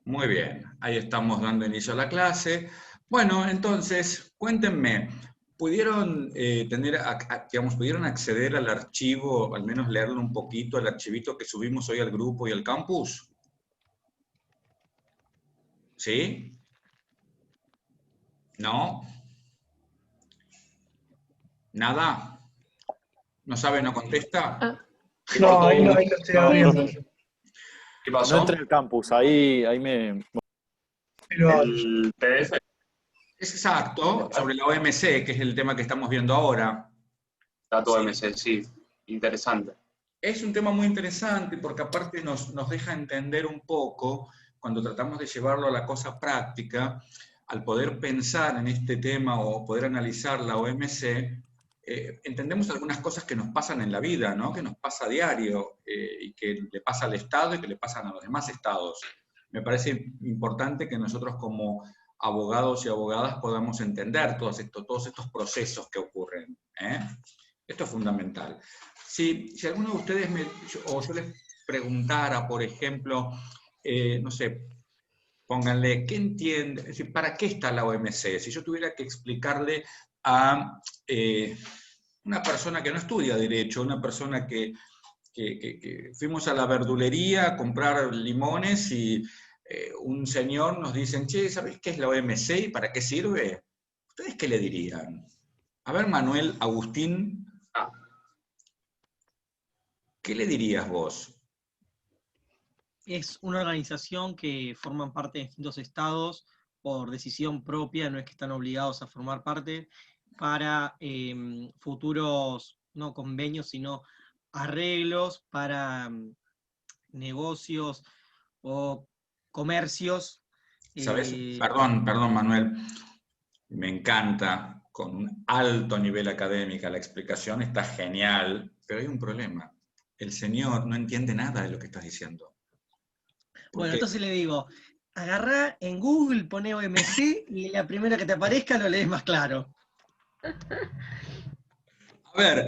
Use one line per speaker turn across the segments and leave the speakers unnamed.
Muy bien, ahí estamos dando inicio a la clase. Bueno, entonces, cuéntenme, ¿pudieron pudieron acceder al archivo, al menos leerlo un poquito, al archivito que subimos hoy al grupo y al campus? ¿Sí? ¿No? ¿Nada? ¿No sabe, no contesta?
Ah,
Se
No,
cortó.
ahí lo estoy abriendo yo.
¿Qué
no
pasó?
entré al campus, ahí me...
Ahí lo abro.
El PDF.
Es exacto, sobre la OMC, que es el tema que estamos viendo ahora.
Dato
Sí.
OMC, sí. Interesante.
Es un tema muy interesante porque aparte nos deja entender un poco, cuando tratamos de llevarlo a la cosa práctica, al poder pensar en este tema o poder analizar la OMC, entendemos algunas cosas que nos pasan en la vida, ¿no? Que nos pasa a diario y que le pasa al Estado y que le pasan a los demás estados. Me parece importante que nosotros como abogados y abogadas podamos entender todos estos procesos que ocurren, ¿eh? Esto es fundamental. Si alguno de ustedes yo les preguntara, por ejemplo, no sé, pónganle, ¿qué entiende? Es decir, ¿para qué está la OMC? Si yo tuviera que explicarle a una persona que no estudia Derecho, una persona que fuimos a la verdulería a comprar limones y un señor nos dice, che, ¿sabés qué es la OMC y para qué sirve? ¿Ustedes qué le dirían? A ver, Manuel, Agustín,
Ah,
¿qué le dirías vos?
Es una organización que forman parte de distintos estados por decisión propia, no es que están obligados a formar parte, para futuros, no convenios, sino arreglos para negocios o comercios.
¿Sabes?
eh,
Perdón, Manuel. Me encanta, con un alto nivel académico, la explicación está genial, pero hay un problema. El señor no entiende nada de lo que estás diciendo.
Bueno,
Porque,
entonces le digo, agarrá en Google, pone OMC y la primera que te aparezca lo lees más claro.
a ver,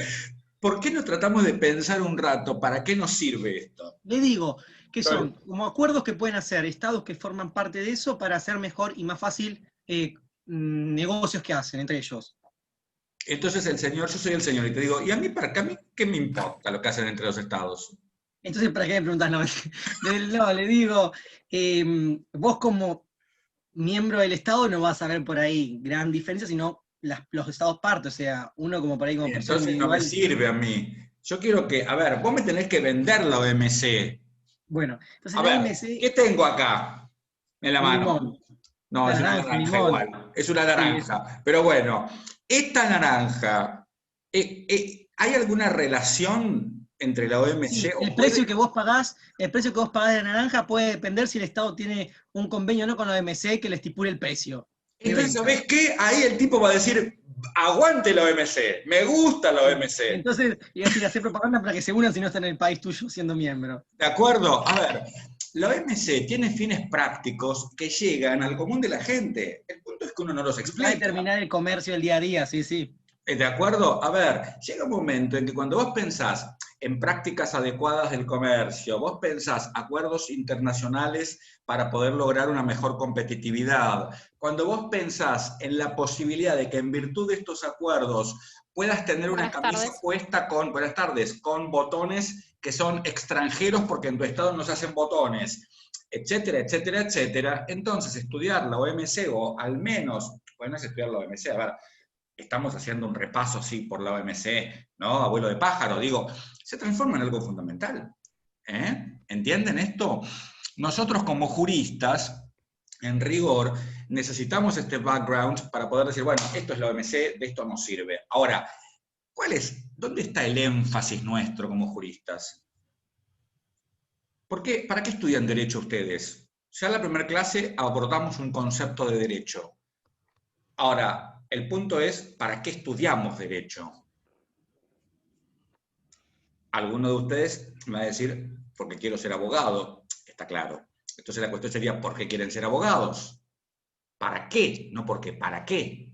¿por qué no tratamos de pensar un rato para qué nos sirve esto?
Le digo que
Claro.
son como acuerdos que pueden hacer estados que forman parte de eso para hacer mejor y más fácil negocios que hacen entre ellos.
Entonces el señor, yo soy el señor, y te digo, ¿y a mí para mí qué me importa lo que hacen entre los estados?
Entonces, ¿para qué me preguntas? No, no, le digo, vos como miembro del Estado no vas a ver por ahí gran diferencia, sino los estados parte, o sea, uno como por ahí como
Y
persona
entonces no me
individual.
sirve a mí. Yo quiero que, a ver, vos me tenés que vender la OMC.
Bueno, entonces
A
la
ver, ¿qué
OMC,
tengo acá en la
un
mano?
limón,
No,
una
es una
naranja, un
naranja
limón.
igual, es una
Sí,
naranja. Pero bueno, esta naranja, ¿hay alguna relación entre la OMC
sí,
o puede?
el precio que vos pagás de la naranja puede depender si el Estado tiene un convenio o no con la OMC que le estipule el precio de
Entonces,
venta.
¿sabés qué? Ahí el tipo va a decir, aguante la OMC, me gusta la OMC.
Entonces, iba a decir, hacer propaganda para que se unan si no están en el país tuyo siendo miembro.
¿De acuerdo? A ver, la OMC tiene fines prácticos que llegan al común de la gente. El punto es que uno no los
Va a
explica.
determinar el comercio del día a día, sí, sí.
¿De acuerdo? A ver, llega un momento en que cuando vos pensás en prácticas adecuadas del comercio, vos pensás acuerdos internacionales para poder lograr una mejor competitividad, cuando vos pensás en la posibilidad de que en virtud de estos acuerdos puedas tener una
Buenas
camisa
tardes.
puesta con, buenas tardes, con botones que son extranjeros porque en tu estado no se hacen botones, etcétera, etcétera, etcétera, entonces estudiar la OMC o al menos, bueno, es estudiar la OMC, a ver, estamos haciendo un repaso así por la OMC, ¿no? Abuelo de pájaro, digo, se transforma en algo fundamental. ¿Entienden esto? Nosotros como juristas, en rigor, necesitamos este background para poder decir, bueno, esto es la OMC, de esto nos sirve. Ahora, ¿dónde está el énfasis nuestro como juristas? ¿Para qué estudian Derecho ustedes? Ya en la primera clase abordamos un concepto de derecho. Ahora, el punto es, ¿para qué estudiamos Derecho? Alguno de ustedes me va a decir, porque quiero ser abogado, está claro. Entonces la cuestión sería, ¿por qué quieren ser abogados? ¿Para qué? No porque, ¿para qué?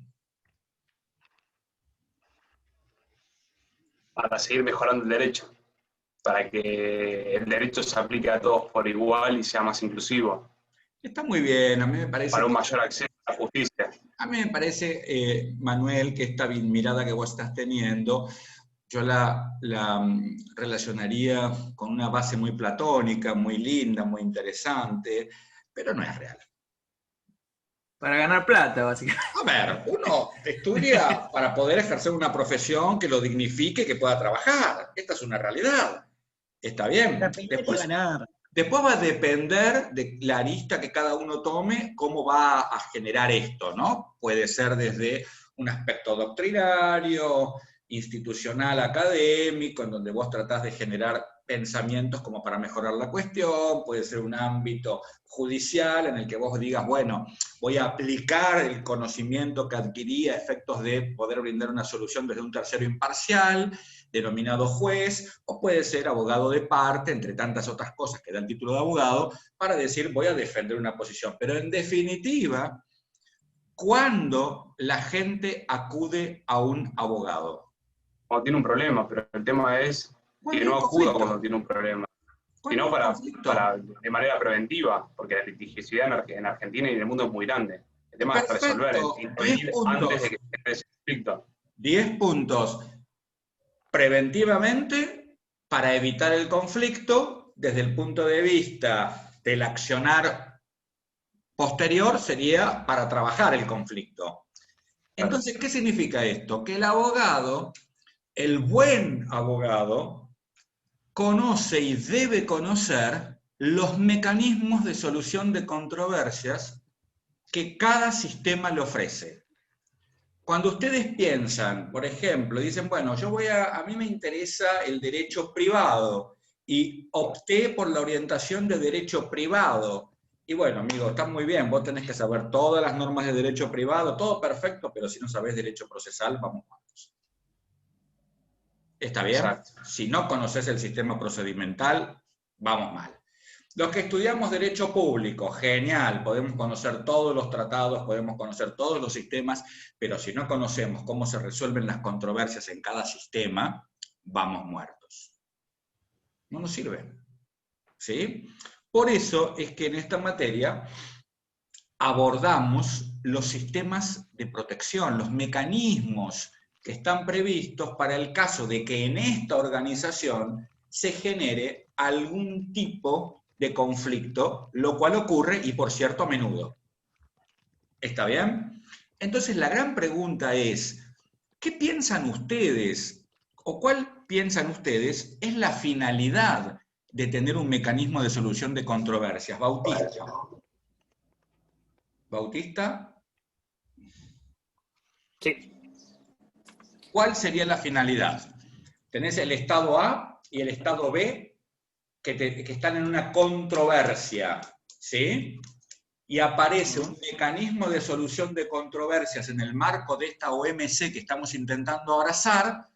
Para seguir mejorando el derecho. Para que el derecho se aplique a todos por igual y sea más inclusivo.
Está muy bien, a mí me parece
para un
que-
mayor acceso a la justicia.
a mí me parece, Manuel, que esta mirada que vos estás teniendo, yo la relacionaría con una base muy platónica, muy linda, muy interesante, pero no es real.
Para ganar plata, básicamente.
A ver, uno estudia para poder ejercer una profesión que lo dignifique, que pueda trabajar. Esta es una realidad. Está bien.
La pelea es ganar.
Después va a depender de la arista que cada uno tome, cómo va a generar esto, ¿no? Puede ser desde un aspecto doctrinario, institucional, académico, en donde vos tratás de generar pensamientos como para mejorar la cuestión, puede ser un ámbito judicial en el que vos digas, bueno, voy a aplicar el conocimiento que adquirí a efectos de poder brindar una solución desde un tercero imparcial, denominado juez, o puede ser abogado de parte, entre tantas otras cosas que da el título de abogado, para decir voy a defender una posición. Pero en definitiva, ¿cuándo la gente acude a un abogado?
Cuando tiene un problema, pero el tema es que
Cuando
no
hay un
acuda
conflicto.
cuando tiene un problema,
Cuando
sino
hay un conflicto.
de manera preventiva, porque la litigiosidad en Argentina y en el mundo es muy grande. El tema es resolver,
Perfecto, 10
intervenir
puntos.
antes de que se genere ese conflicto.
10 puntos. Preventivamente, para evitar el conflicto, desde el punto de vista del accionar posterior, sería para trabajar el conflicto. Entonces, ¿qué significa esto? Que el abogado, el buen abogado, conoce y debe conocer los mecanismos de solución de controversias que cada sistema le ofrece. Cuando ustedes piensan, por ejemplo, dicen, bueno, a mí me interesa el derecho privado y opté por la orientación de derecho privado. Y bueno, amigo, está muy bien, vos tenés que saber todas las normas de derecho privado, todo perfecto, pero si no sabés derecho procesal, vamos mal. ¿Está bien?
Exacto.
Si no conoces el sistema procedimental, vamos mal. Los que estudiamos derecho público, genial, podemos conocer todos los tratados, podemos conocer todos los sistemas, pero si no conocemos cómo se resuelven las controversias en cada sistema, vamos muertos. No nos sirve. ¿Sí? Por eso es que en esta materia abordamos los sistemas de protección, los mecanismos que están previstos para el caso de que en esta organización se genere algún tipo de conflicto, lo cual ocurre, y por cierto, a menudo. ¿Está bien? Entonces la gran pregunta es, ¿qué piensan ustedes, o cuál piensan ustedes es la finalidad de tener un mecanismo de solución de controversias? Bautista. ¿Bautista?
Sí.
¿Cuál sería la finalidad? Tenés el estado A y el estado B que están en una controversia, ¿sí? Y aparece un mecanismo de solución de controversias en el marco de esta OMC que estamos intentando abrazar,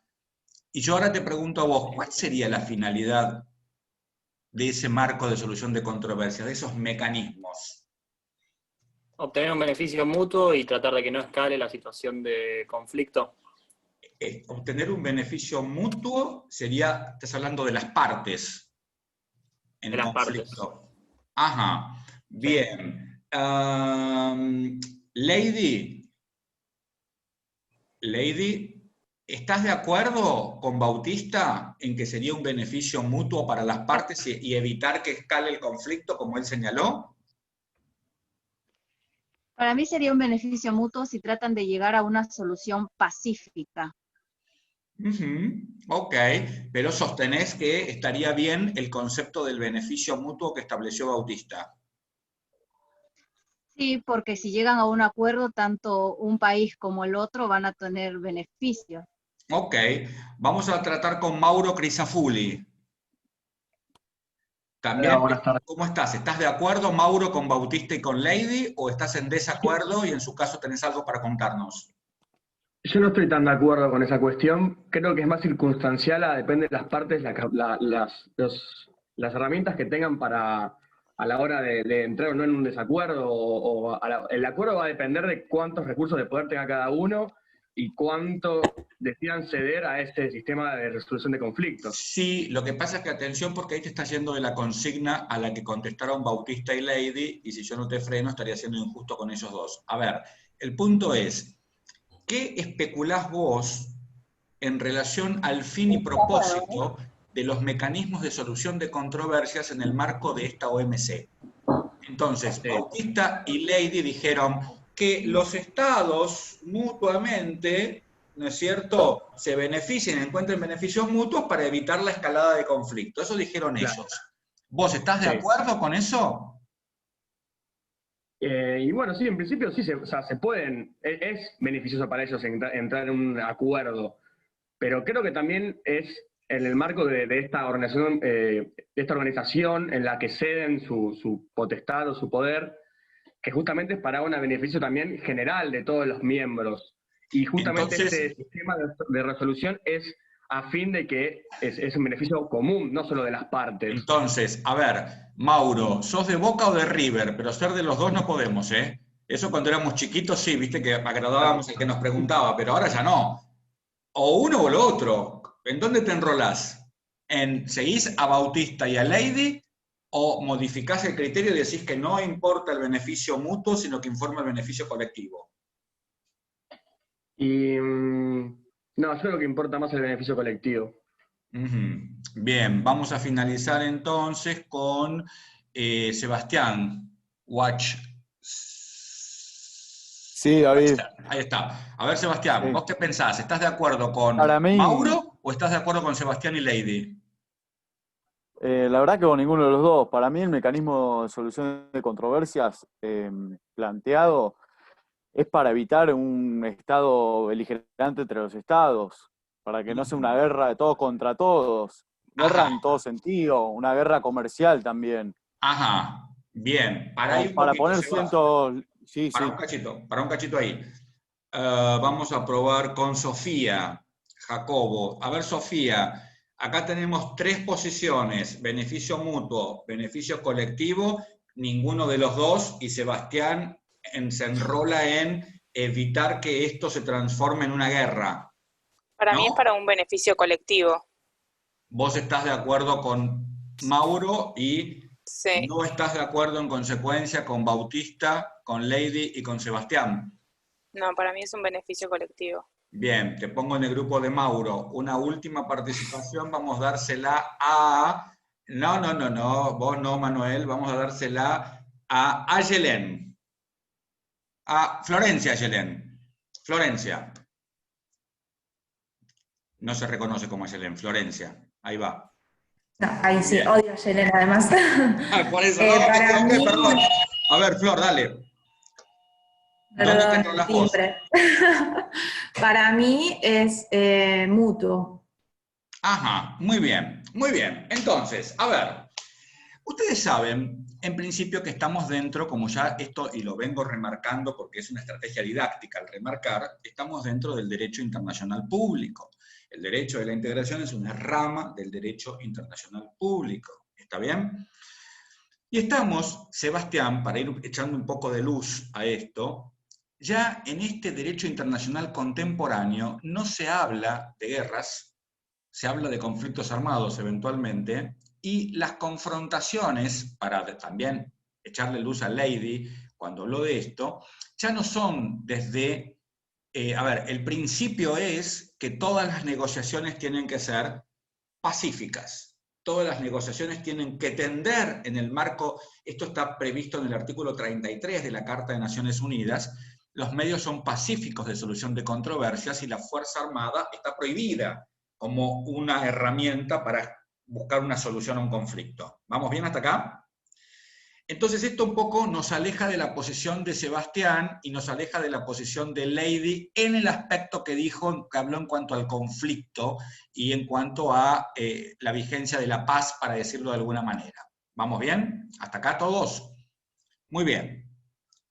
y yo ahora te pregunto a vos, ¿cuál sería la finalidad de ese marco de solución de controversias, de esos mecanismos?
Obtener un beneficio mutuo y tratar de que no escale la situación de conflicto.
Obtener un beneficio mutuo sería, estás hablando de las partes en el conflicto. Ajá, bien. Lady, ¿estás de acuerdo con Bautista en que sería un beneficio mutuo para las partes y evitar que escale el conflicto, como él señaló?
Para mí sería un beneficio mutuo si tratan de llegar a una solución pacífica.
Ok, pero sostenés que estaría bien el concepto del beneficio mutuo que estableció Bautista.
Sí, porque si llegan a un acuerdo, tanto un país como el otro van a tener beneficios.
Ok, vamos a tratar con Mauro Crisafulli. También,
Hola, buenas tardes.
¿cómo estás? ¿Estás de acuerdo, Mauro, con Bautista y con Lady, o estás en desacuerdo y en su caso tenés algo para contarnos?
Yo no estoy tan de acuerdo con esa cuestión. Creo que es más circunstancial, depende de las partes, las herramientas que tengan para a la hora de entrar o no en un desacuerdo. El acuerdo va a depender de cuántos recursos de poder tenga cada uno y cuánto decidan ceder a este sistema de resolución de conflictos.
Sí, lo que pasa es que atención, porque ahí te está yendo de la consigna a la que contestaron Bautista y Lady, y si yo no te freno estaría siendo injusto con ellos dos. A ver, el punto es, ¿qué especulás vos en relación al fin y propósito de los mecanismos de solución de controversias en el marco de esta OMC? Entonces, Bautista y Lady dijeron que los estados mutuamente, ¿no es cierto?, se beneficien, encuentren beneficios mutuos para evitar la escalada de conflicto. Eso dijeron ellos. ¿Vos estás de acuerdo con eso?
Y bueno, sí, en principio sí, o sea, se pueden, es beneficioso para ellos entrar en un acuerdo, pero creo que también es en el marco de esta organización en la que ceden su potestad o su poder, que justamente es para un beneficio también general de todos los miembros. Y justamente
Entonces,
este sistema de resolución es a fin de que es un beneficio común, no solo de las partes.
Entonces, a ver, Mauro, ¿sos de Boca o de River? Pero ser de los dos no podemos, ¿eh? Eso cuando éramos chiquitos sí, viste que agradábamos al que nos preguntaba, pero ahora ya no. O uno o lo otro. ¿En dónde te enrolás? ¿Seguís a Bautista y a Lady o modificás el criterio y decís que no importa el beneficio mutuo, sino que informa el beneficio colectivo?
Y no, yo creo que importa más el beneficio colectivo.
Bien, vamos a finalizar entonces con Sebastián Watch.
Sí, David.
Ahí está. A ver, Sebastián,
Sí.
¿vos qué pensás? ¿Estás de acuerdo con
Para mí-
Mauro o estás de acuerdo con Sebastián y Lady?
La verdad que con ninguno de los dos. Para mí el mecanismo de solución de controversias planteado es para evitar un estado beligerante entre los estados, para que no sea una guerra de todos contra todos, guerra
Ajá.
en todo sentido, una guerra comercial también.
Ajá, bien. Para ahí un
Para
poquito,
poner
Sebas.
cientos... Sí,
Para
sí.
un cachito ahí. Vamos a probar con Sofía Jacobo. A ver, Sofía, acá tenemos 3 posiciones, beneficio mutuo, beneficio colectivo, ninguno de los dos, y Sebastián se enrola en evitar que esto se transforme en una guerra.
Para
¿No?
mí es para un beneficio colectivo.
Vos estás de acuerdo con Mauro y
Sí.
no estás de acuerdo en consecuencia con Bautista, con Lady y con Sebastián.
No, para mí es un beneficio colectivo.
Bien, te pongo en el grupo de Mauro. Una última participación, vamos a dársela a... No, vos no, Manuel, vamos a dársela a Ayelen. A Florencia Ayelen. Florencia. No se reconoce como Ayelen, Florencia. Ahí va.
No, ahí sí,
Bien.
odio a Yelena además.
Por eso,
Para mí,
perdón. A ver, Flor, dale. ¿Dónde te
perdón,
enrolas vos?
timbre. Para mí es mutuo.
Ajá, muy bien, muy bien. Entonces, a ver, ustedes saben, en principio, que estamos dentro, como ya esto, y lo vengo remarcando porque es una estrategia didáctica al remarcar, estamos dentro del derecho internacional público. El derecho de la integración es una rama del derecho internacional público. ¿Está bien? Y estamos, Sebastián, para ir echando un poco de luz a esto, ya en este derecho internacional contemporáneo no se habla de guerras, se habla de conflictos armados eventualmente, y las confrontaciones, para también echarle luz a Lady cuando habló de esto, ya no son desde... a ver, el principio es que todas las negociaciones tienen que ser pacíficas. Todas las negociaciones tienen que tender en el marco, esto está previsto en el artículo 33 de la Carta de Naciones Unidas, los medios son pacíficos de solución de controversias y la Fuerza Armada está prohibida como una herramienta para buscar una solución a un conflicto. ¿Vamos bien hasta acá? Entonces esto un poco nos aleja de la posición de Sebastián y nos aleja de la posición de Lady en el aspecto que dijo, que habló en cuanto al conflicto y en cuanto a la vigencia de la paz, para decirlo de alguna manera. ¿Vamos bien? ¿Hasta acá todos? Muy bien.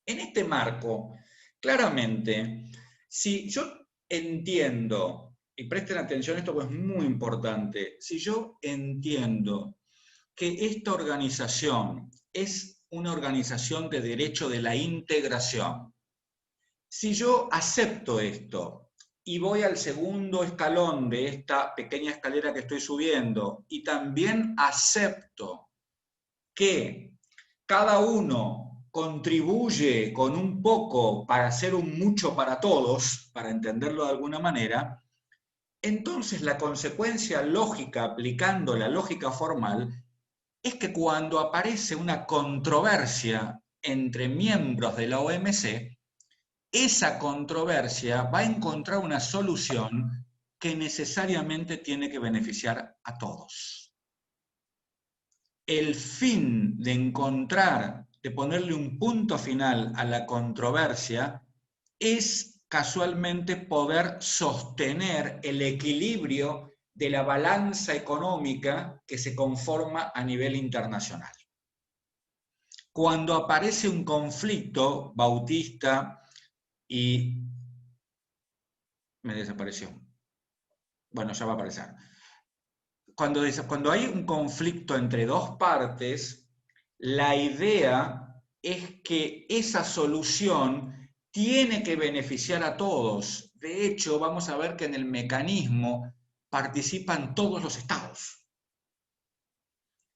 En este marco, claramente, si yo entiendo, y presten atención a esto porque es muy importante, si yo entiendo que esta organización es una organización de derecho de la integración. Si yo acepto esto y voy al segundo escalón de esta pequeña escalera que estoy subiendo, y también acepto que cada uno contribuye con un poco para hacer un mucho para todos, para entenderlo de alguna manera, entonces la consecuencia lógica, aplicando la lógica formal, es que cuando aparece una controversia entre miembros de la OMC, esa controversia va a encontrar una solución que necesariamente tiene que beneficiar a todos. El fin de encontrar, de ponerle un punto final a la controversia, es casualmente poder sostener el equilibrio de la balanza económica que se conforma a nivel internacional. Cuando aparece un conflicto, Bautista y... me desapareció. Bueno, ya va a aparecer. Cuando hay un conflicto entre dos partes, la idea es que esa solución tiene que beneficiar a todos. De hecho, vamos a ver que en el mecanismo participan todos los estados.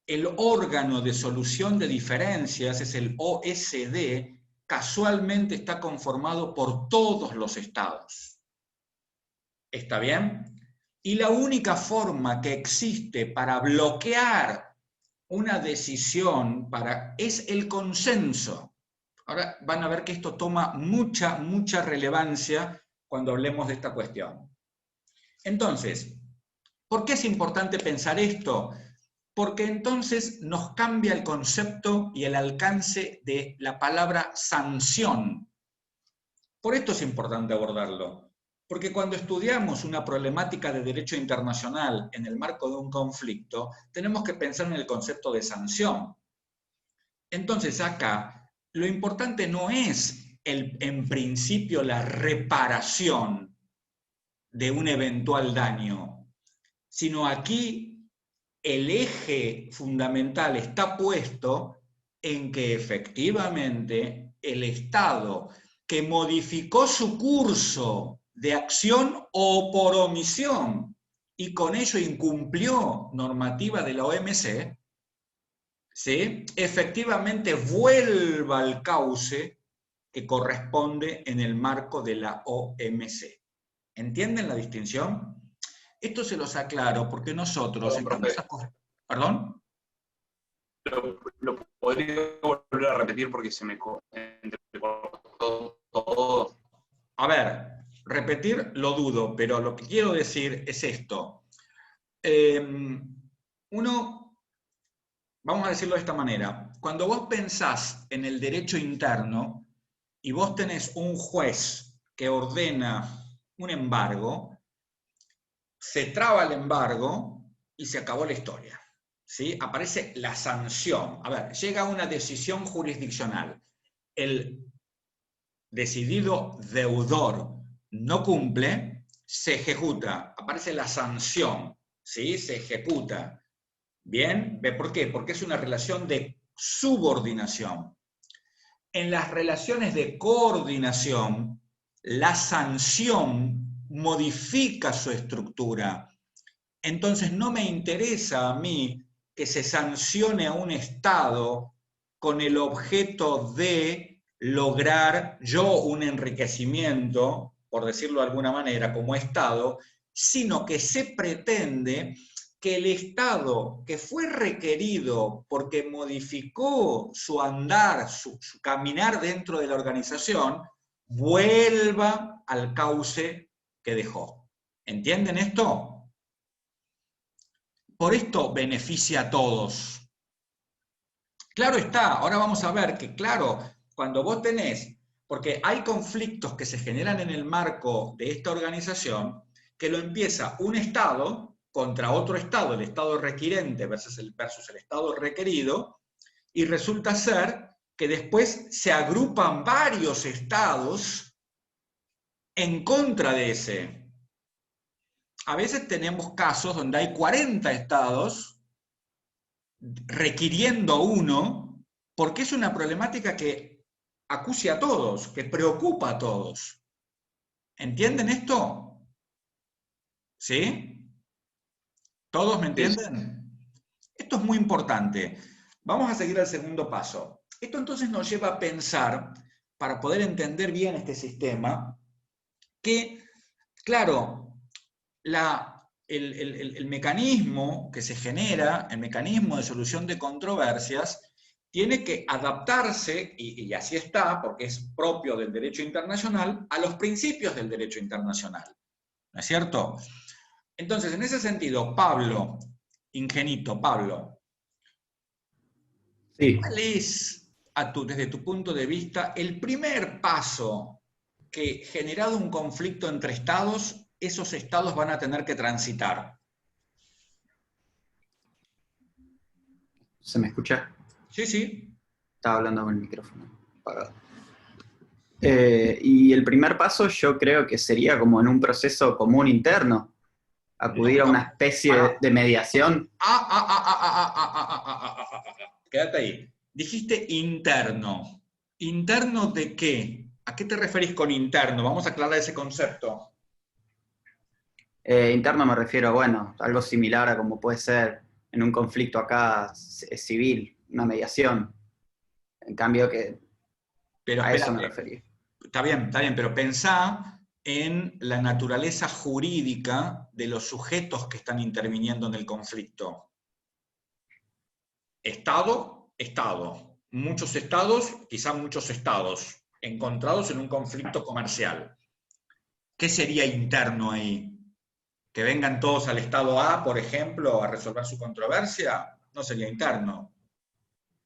El órgano de solución de diferencias es el OSD, casualmente está conformado por todos los estados. ¿Está bien? Y la única forma que existe para bloquear una decisión es el consenso. Ahora van a ver que esto toma mucha relevancia cuando hablemos de esta cuestión. Entonces, ¿por qué es importante pensar esto? Porque entonces nos cambia el concepto y el alcance de la palabra sanción. Por esto es importante abordarlo. Porque cuando estudiamos una problemática de derecho internacional en el marco de un conflicto, tenemos que pensar en el concepto de sanción. Entonces acá, lo importante no es en principio la reparación de un eventual daño, sino aquí el eje fundamental está puesto en que efectivamente el Estado que modificó su curso de acción o por omisión, y con ello incumplió normativa de la OMC, ¿sí?, efectivamente vuelva al cauce que corresponde en el marco de la OMC. ¿Entienden la distinción? Esto se los aclaro porque nosotros... ¿Perdón?
¿Lo podría volver a repetir porque se me entrecortó todo?
A ver, repetir lo dudo, pero lo que quiero decir es esto. Vamos a decirlo de esta manera, cuando vos pensás en el derecho interno y vos tenés un juez que ordena un embargo, se traba el embargo y se acabó la historia, ¿sí? Aparece la sanción. A ver, llega una decisión jurisdiccional. El decidido deudor no cumple, se ejecuta, aparece la sanción, ¿sí? Se ejecuta. ¿Bien? ¿Por qué? Porque es una relación de subordinación. En las relaciones de coordinación, la sanción modifica su estructura. Entonces no me interesa a mí que se sancione a un Estado con el objeto de lograr yo un enriquecimiento, por decirlo de alguna manera, como Estado, sino que se pretende que el Estado que fue requerido porque modificó su andar, su caminar dentro de la organización, vuelva al cauce que dejó. ¿Entienden esto? Por esto beneficia a todos. Claro está, ahora vamos a ver que, claro, cuando vos tenés, porque hay conflictos que se generan en el marco de esta organización, que lo empieza un Estado contra otro Estado, el Estado requirente versus el Estado requerido, y resulta ser que después se agrupan varios Estados en contra de ese. A veces tenemos casos donde hay 40 Estados requiriendo uno, porque es una problemática que acucia a todos, que preocupa a todos. ¿Entienden esto? ¿Sí? ¿Todos me entienden? Esto es muy importante. Vamos a seguir al segundo paso. Esto entonces nos lleva a pensar, para poder entender bien este sistema, que, claro, el mecanismo que se genera, el mecanismo de solución de controversias, tiene que adaptarse, y así está, porque es propio del derecho internacional, a los principios del derecho internacional. ¿No es cierto? Entonces, en ese sentido, Pablo, ingenito, Pablo,
Sí.
¿cuál es, desde tu punto de vista, el primer paso que, generado un conflicto entre estados, esos estados van a tener que transitar?
¿Se me escucha?
Sí, sí.
Estaba hablando con el micrófono apagado. Y el primer paso yo creo que sería como en un proceso común interno, acudir a una especie de mediación.
Quédate ahí. Dijiste interno. ¿Interno de qué? ¿A qué te referís con interno? Vamos a aclarar ese concepto.
Interno me refiero, bueno, algo similar a como puede ser en un conflicto acá civil, una mediación. En cambio que
Pero
a eso
espérate.
me refería.
Está bien, pero pensá en la naturaleza jurídica de los sujetos que están interviniendo en el conflicto. Estado, Estado. Muchos estados, quizá muchos estados, encontrados en un conflicto comercial. ¿Qué sería interno ahí? ¿Que vengan todos al estado A, por ejemplo, a resolver su controversia? No sería interno.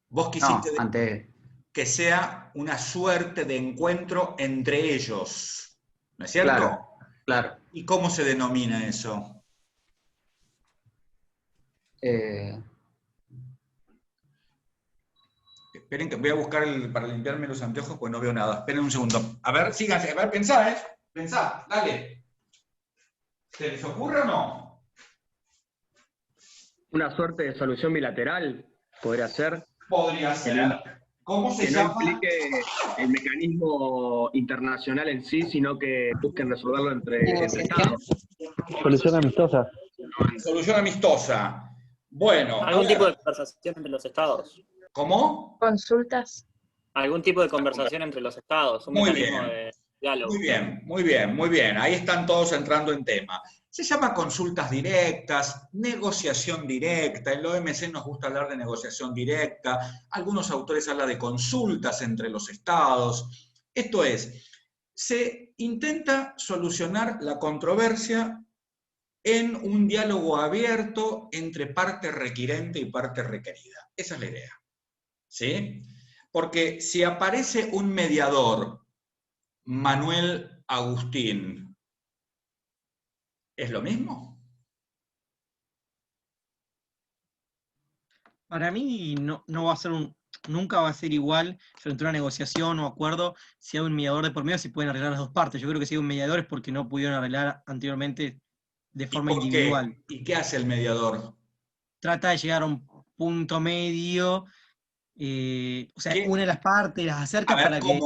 Vos quisiste que sea una suerte de encuentro entre ellos, ¿no es cierto?
Claro, claro.
¿Y cómo se denomina eso? Esperen que voy a buscar para limpiarme los anteojos, pues no veo nada. Esperen un segundo. A ver, síganse. A ver, pensá, ¿eh? Pensá, dale. ¿Se les ocurre o no?
Una suerte de solución bilateral podría ser.
Podría ser. ¿Cómo se llama?
Que no implique el mecanismo internacional en sí, sino que busquen resolverlo entre estados.
Solución amistosa.
Solución amistosa. Bueno.
¿Algún tipo de conversación entre los estados?
¿Cómo?
Consultas.
¿Algún tipo de conversación entre los estados? Un
Muy
mecanismo
bien.
de diálogo.
Muy bien, muy bien, muy bien. Ahí están todos entrando en tema. Se llama consultas directas, negociación directa. En la OMC nos gusta hablar de negociación directa. Algunos autores hablan de consultas entre los estados. Esto es, se intenta solucionar la controversia en un diálogo abierto entre parte requirente y parte requerida. Esa es la idea. ¿Sí? Porque si aparece un mediador, Manuel Agustín, ¿es lo mismo?
Para mí no va a ser nunca va a ser igual frente a una negociación o acuerdo si hay un mediador de por medio, si pueden arreglar las dos partes. Yo creo que si hay un mediador es porque no pudieron arreglar anteriormente de forma individual.
¿Y qué hace el mediador?
Trata de llegar a un punto medio, o sea, une las partes, las acerca
A ver,
para que...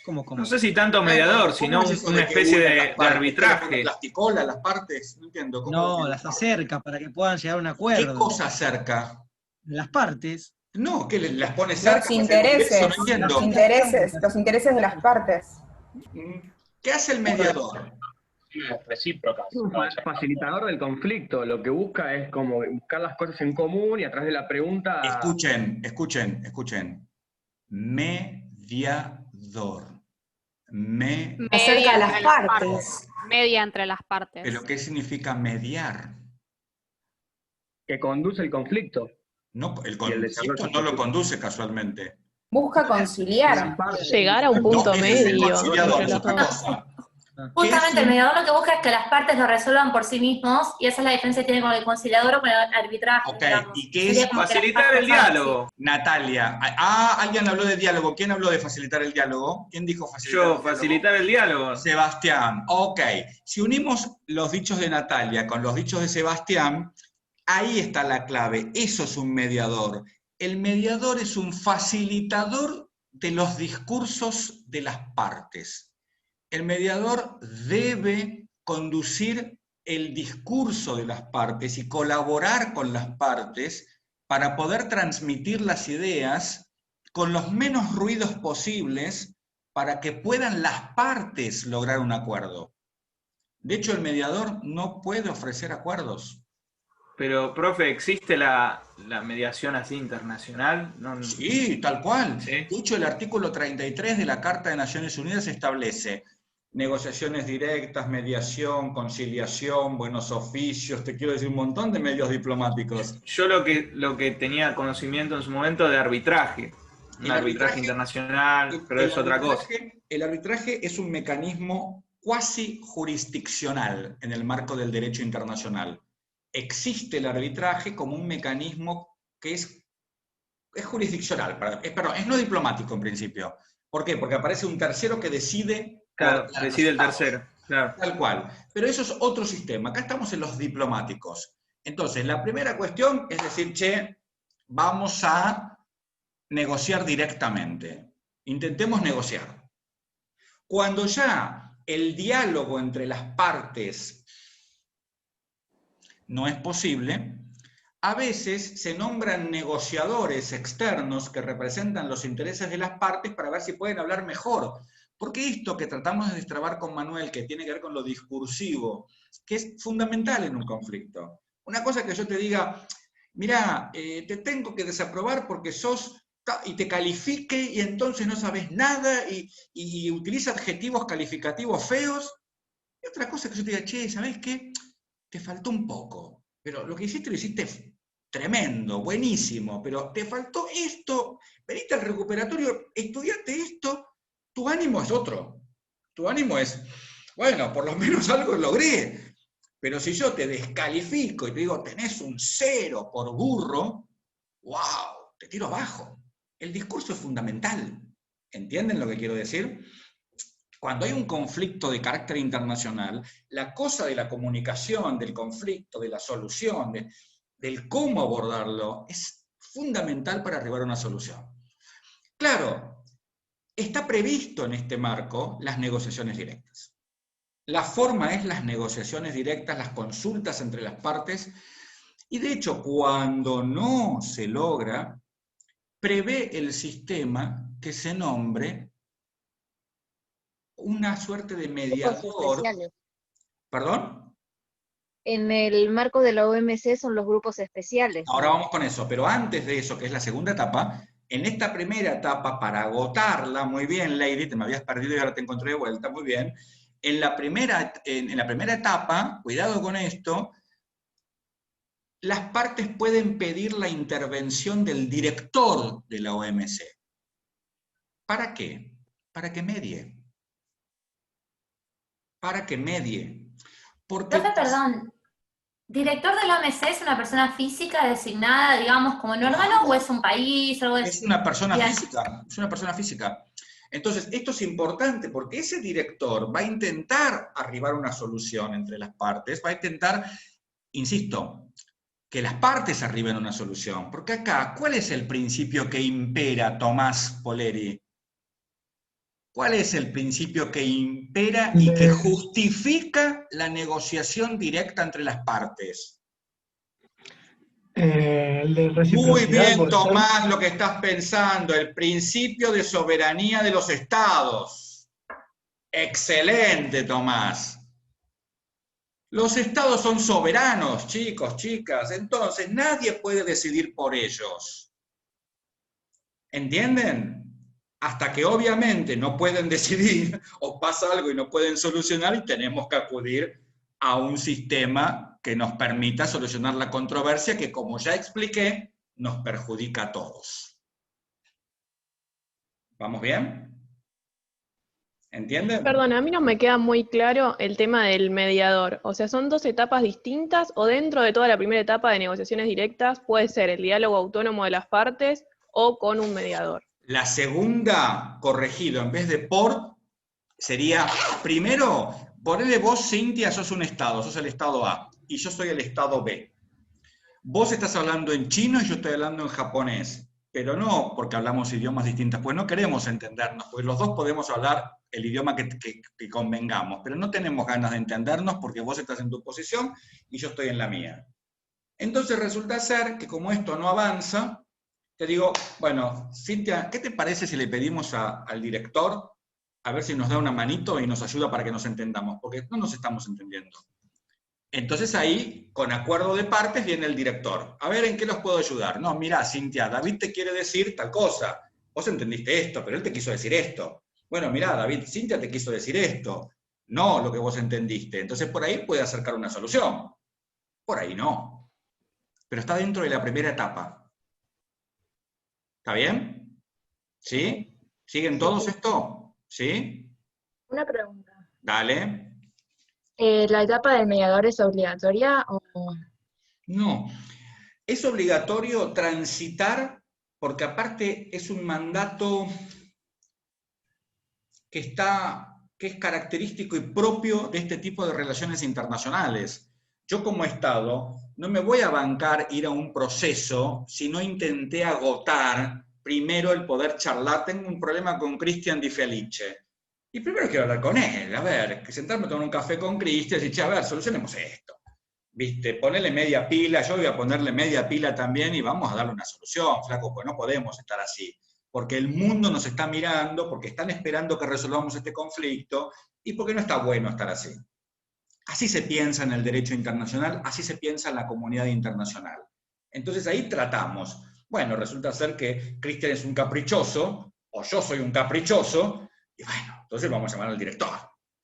¿Cómo?
No sé si tanto mediador, sino una especie de arbitraje.
¿Plasticola las partes? No entiendo.
No, las acerca para que puedan llegar a un acuerdo.
¿Qué cosa acerca?
Las partes.
No, ¿qué las pone cerca?
Los intereses,
No entiendo.
los intereses de las partes.
¿Qué hace el mediador?
Recíprocas.
Un facilitador del conflicto. Lo que busca es como buscar las cosas en común y a través de la pregunta...
Escuchen. Mediador.
Acerca de las partes.
Media entre las partes.
¿Pero qué significa mediar?
Que conduce el conflicto.
No, el conflicto no lo conduce casualmente.
Busca conciliar.
Llegar a un punto medio.
Conciliador,
entre los dos.
Justamente el mediador lo que busca es que las partes lo resuelvan por sí mismos, y esa es la diferencia que tiene con el conciliador o con el arbitraje.
Ok,
digamos.
¿y qué es
facilitar el diálogo?
Natalia. Alguien habló de diálogo. ¿Quién habló de facilitar el diálogo? ¿Quién dijo facilitar el diálogo?
Facilitar el diálogo.
Sebastián. Ok. Si unimos los dichos de Natalia con los dichos de Sebastián, ahí está la clave. Eso es un mediador. El mediador es un facilitador de los discursos de las partes. El mediador debe conducir el discurso de las partes y colaborar con las partes para poder transmitir las ideas con los menos ruidos posibles para que puedan las partes lograr un acuerdo. De hecho, el mediador no puede ofrecer acuerdos.
Pero, profe, ¿existe la mediación así internacional? No,
Sí, tal cual.
¿Sí?
De hecho, el artículo 33 de la Carta de Naciones Unidas establece negociaciones directas, mediación, conciliación, buenos oficios, te quiero decir un montón de medios diplomáticos.
Yo lo que tenía conocimiento en su momento de arbitraje. Un arbitraje internacional, pero es otra cosa.
El arbitraje es un mecanismo cuasi jurisdiccional en el marco del derecho internacional. Existe el arbitraje como un mecanismo que es jurisdiccional, perdón, es no diplomático en principio. ¿Por qué? Porque aparece un tercero que decide.
Claro, decide el tercero. Claro.
Tal cual. Pero eso es otro sistema. Acá estamos en los diplomáticos. Entonces, la primera cuestión es decir, che, vamos a negociar directamente. Intentemos negociar. Cuando ya el diálogo entre las partes no es posible, a veces se nombran negociadores externos que representan los intereses de las partes para ver si pueden hablar mejor. Porque esto que tratamos de destrabar con Manuel, que tiene que ver con lo discursivo, que es fundamental en un conflicto. Una cosa que yo te diga, mirá, te tengo que desaprobar porque sos, y te califique y entonces no sabes nada y utiliza adjetivos calificativos feos. Y otra cosa que yo te diga, che, ¿sabés qué? Te faltó un poco, pero lo que hiciste lo hiciste tremendo, buenísimo, pero te faltó esto, veniste al recuperatorio, estudiaste esto, tu ánimo es otro. Tu ánimo es, bueno, por lo menos algo logré. Pero si yo te descalifico y te digo, tenés un 0 por burro, wow, te tiro abajo. El discurso es fundamental. ¿Entienden lo que quiero decir? Cuando hay un conflicto de carácter internacional, la cosa de la comunicación, del conflicto, de la solución, del cómo abordarlo, es fundamental para arribar a una solución. Claro, está previsto en este marco las negociaciones directas. La forma es las negociaciones directas, las consultas entre las partes, y de hecho, cuando no se logra, prevé el sistema que se nombre una suerte de mediador. ¿Perdón?
En el marco de la OMC son los grupos especiales.
Ahora vamos con eso, pero antes de eso, que es la segunda etapa, en esta primera etapa, para agotarla, muy bien, Lady, te me habías perdido y ahora te encontré de vuelta, muy bien. En la primera etapa, cuidado con esto, las partes pueden pedir la intervención del director de la OMC. ¿Para qué? Para que medie. Para que medie. Porque,
Profe, perdón, ¿director de la OMC es una persona física designada, digamos, como un órgano, o es un país, algo así?
Es una persona física, es una persona física. Entonces, esto es importante porque ese director va a intentar arribar a una solución entre las partes, va a intentar, insisto, que las partes arriben a una solución. Porque acá, ¿cuál es el principio que impera, Tomás Poleri? ¿Cuál es el principio que impera y que justifica la negociación directa entre las partes?
El de reciprocidad.
Muy bien, Tomás, lo que estás pensando, el principio de soberanía de los estados. Excelente, Tomás. Los estados son soberanos, chicos, chicas, entonces nadie puede decidir por ellos. ¿Entienden? Hasta que obviamente no pueden decidir, o pasa algo y no pueden solucionar, y tenemos que acudir a un sistema que nos permita solucionar la controversia que, como ya expliqué, nos perjudica a todos. ¿Vamos bien? ¿Entienden?
Perdón, a mí no me queda muy claro el tema del mediador. O sea, ¿son dos etapas distintas o dentro de toda la primera etapa de negociaciones directas puede ser el diálogo autónomo de las partes o con un mediador?
La segunda, corregido, en vez de por, sería, primero, ponele vos, Cintia, sos un estado, sos el estado A, y yo soy el estado B. Vos estás hablando en chino y yo estoy hablando en japonés. pero no porque hablamos idiomas distintos, pues no queremos entendernos, pues los dos podemos hablar el idioma que convengamos, pero no tenemos ganas de entendernos porque vos estás en tu posición y yo estoy en la mía. Entonces resulta ser que como esto no avanza, te digo, bueno, Cintia, ¿qué te parece si le pedimos al director a ver si nos da una manito y nos ayuda para que nos entendamos? Porque no nos estamos entendiendo. Entonces ahí, con acuerdo de partes, viene el director. A ver, ¿en qué los puedo ayudar? No, mira, Cintia, David te quiere decir tal cosa. Vos entendiste esto, pero él te quiso decir esto. Bueno, mira, David, Cintia te quiso decir esto. No lo que vos entendiste. Entonces por ahí puede acercar una solución. Por ahí no. Pero está dentro de la primera etapa. ¿Está bien? ¿Sí? ¿Siguen todos esto? ¿Sí?
Una pregunta.
Dale.
¿La etapa del mediador es obligatoria o...?
No. Es obligatorio transitar, porque aparte es un mandato que es característico y propio de este tipo de relaciones internacionales. Yo como Estado no me voy a bancar ir a un proceso si no intenté agotar primero el poder charlar. Tengo un problema con Cristian Di Felice. Y primero quiero hablar con él, a ver, que sentarme a tomar un café con Cristian y decir, a ver, solucionemos esto. ¿Viste? Ponerle media pila, yo voy a ponerle media pila también y vamos a darle una solución, flaco, pues no podemos estar así. Porque el mundo nos está mirando, porque están esperando que resolvamos este conflicto y porque no está bueno estar así. Así se piensa en el derecho internacional, así se piensa en la comunidad internacional. Entonces ahí tratamos. Bueno, resulta ser que Cristian es un caprichoso, o yo soy un caprichoso, y bueno, entonces vamos a llamar al director,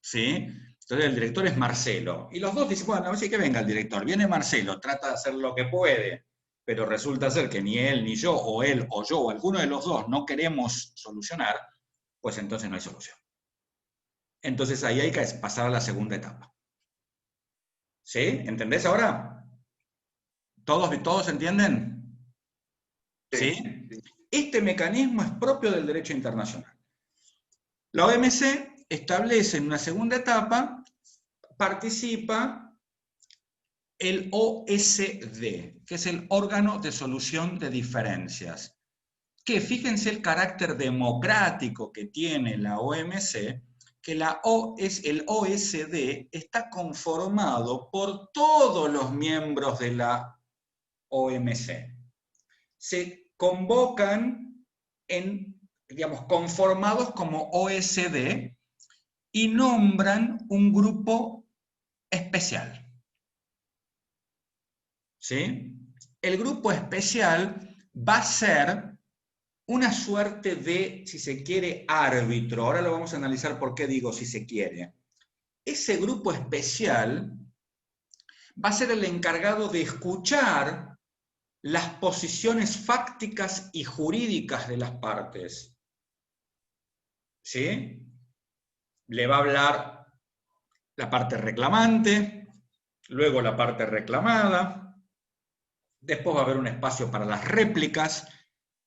¿sí? Entonces el director es Marcelo. Y los dos dicen, bueno, a ver si que venga el director. Viene Marcelo, trata de hacer lo que puede, pero resulta ser que ni él, ni yo, o él, o yo, o alguno de los dos no queremos solucionar, pues entonces no hay solución. Entonces ahí hay que pasar a la segunda etapa. ¿Sí? ¿Entendés ahora? ¿Todos entienden? ¿Sí? Este mecanismo es propio del derecho internacional. La OMC establece en una segunda etapa, participa el OSD, que es el órgano de solución de diferencias. Que fíjense el carácter democrático que tiene la OMC, que el OSD está conformado por todos los miembros de la OMC. Se convocan conformados como OSD y nombran un grupo especial. ¿Sí? El grupo especial va a ser una suerte de, si se quiere, árbitro. Ahora lo vamos a analizar por qué digo si se quiere. Ese grupo especial va a ser el encargado de escuchar las posiciones fácticas y jurídicas de las partes. ¿Sí? Le va a hablar la parte reclamante, luego la parte reclamada, después va a haber un espacio para las réplicas.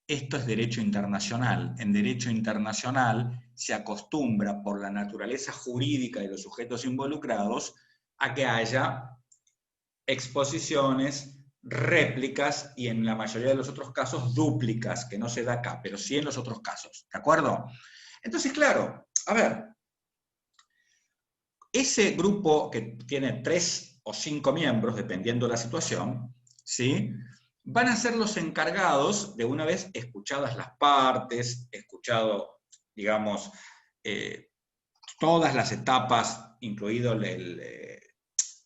Esto es derecho internacional. En derecho internacional se acostumbra, por la naturaleza jurídica de los sujetos involucrados, a que haya exposiciones, réplicas y en la mayoría de los otros casos dúplicas, que no se da acá, pero sí en los otros casos. ¿De acuerdo? Entonces, claro, a ver, ese grupo que tiene 3 o 5 miembros, dependiendo de la situación, ¿sí?, van a ser los encargados de, una vez escuchadas las partes, escuchado, digamos, todas las etapas, incluido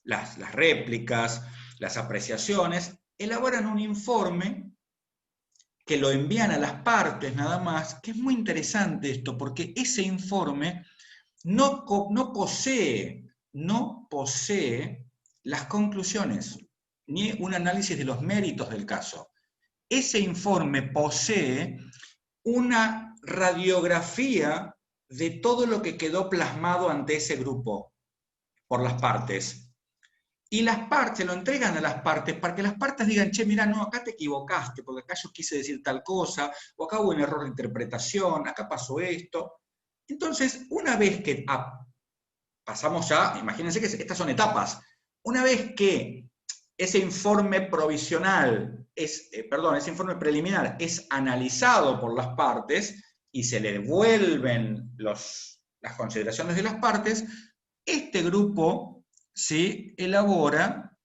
las réplicas, las apreciaciones, elaboran un informe que lo envían a las partes nada más, que es muy interesante esto, porque ese informe no posee las conclusiones, ni un análisis de los méritos del caso. Ese informe posee una radiografía de todo lo que quedó plasmado ante ese grupo por las partes. Y las partes lo entregan a las partes para que las partes digan, che, mira, no, acá te equivocaste, porque acá yo quise decir tal cosa, o acá hubo un error de interpretación, acá pasó esto. Entonces, una vez que pasamos ya, imagínense que estas son etapas, una vez que ese informe provisional ese informe preliminar es analizado por las partes y se le devuelven las consideraciones de las partes, este grupo, ¿sí?, elabora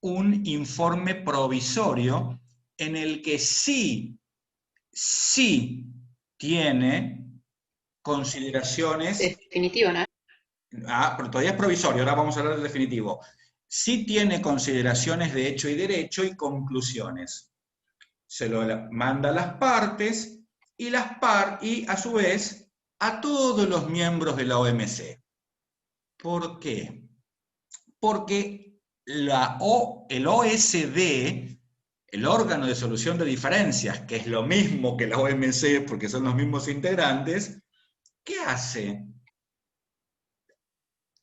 un informe provisorio en el que sí tiene consideraciones...
Definitivo, ¿no?
Pero todavía es provisorio, ahora vamos a hablar del definitivo. Sí tiene consideraciones de hecho y derecho y conclusiones. Se lo manda a las partes y a su vez a todos los miembros de la OMC. ¿Por qué? Porque el OSD, el órgano de solución de diferencias, que es lo mismo que la OMC porque son los mismos integrantes, ¿qué hace?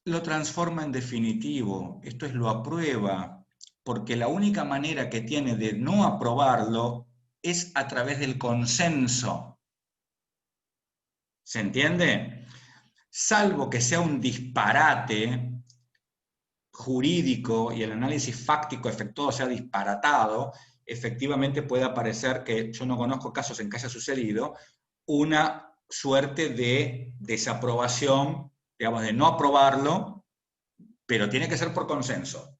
Lo transforma en definitivo, esto es, lo aprueba, porque la única manera que tiene de no aprobarlo es a través del consenso. ¿Se entiende? Salvo que sea un disparate jurídico y el análisis fáctico efectuado sea disparatado, efectivamente puede aparecer, que yo no conozco casos en que haya sucedido, una suerte de desaprobación, digamos, de no aprobarlo, pero tiene que ser por consenso.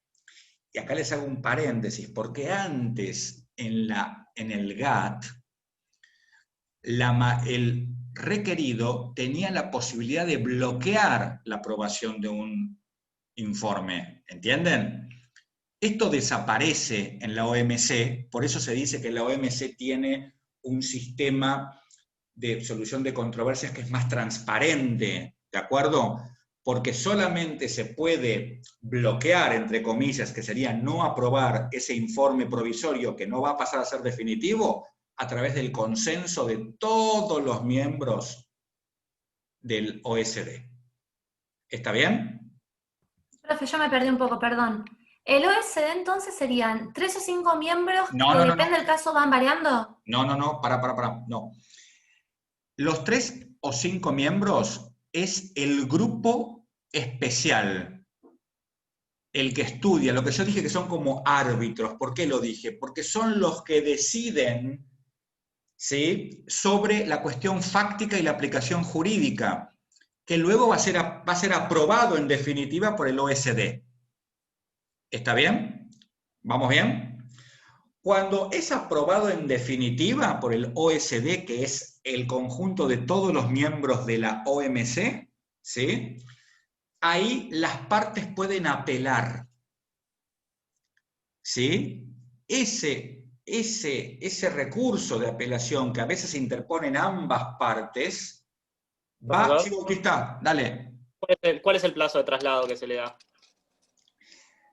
Y acá les hago un paréntesis, porque antes en el GATT, el requerido tenía la posibilidad de bloquear la aprobación de un informe, ¿entienden? Esto desaparece en la OMC, por eso se dice que la OMC tiene un sistema de solución de controversias que es más transparente, ¿de acuerdo? Porque solamente se puede bloquear, entre comillas, que sería no aprobar ese informe provisorio que no va a pasar a ser definitivo, a través del consenso de todos los miembros del OSD. ¿Está bien?
Profe, yo me perdí un poco, perdón. ¿El OSD entonces serían 3 o 5 miembros que depende del caso van variando?
No, para, no. Los 3 o 5 miembros es el grupo especial, el que estudia, lo que yo dije que son como árbitros. ¿Por qué lo dije? Porque son los que deciden, ¿sí?, sobre la cuestión fáctica y la aplicación jurídica, que luego va a ser aprobado en definitiva por el OSD. ¿Está bien? ¿Vamos bien? Cuando es aprobado en definitiva por el OSD, que es el conjunto de todos los miembros de la OMC, ¿sí?, ahí las partes pueden apelar. ¿Sí? Ese recurso de apelación que a veces interponen ambas partes, va... Sí, Bautista, dale.
¿Cuál es el plazo de traslado que se le da?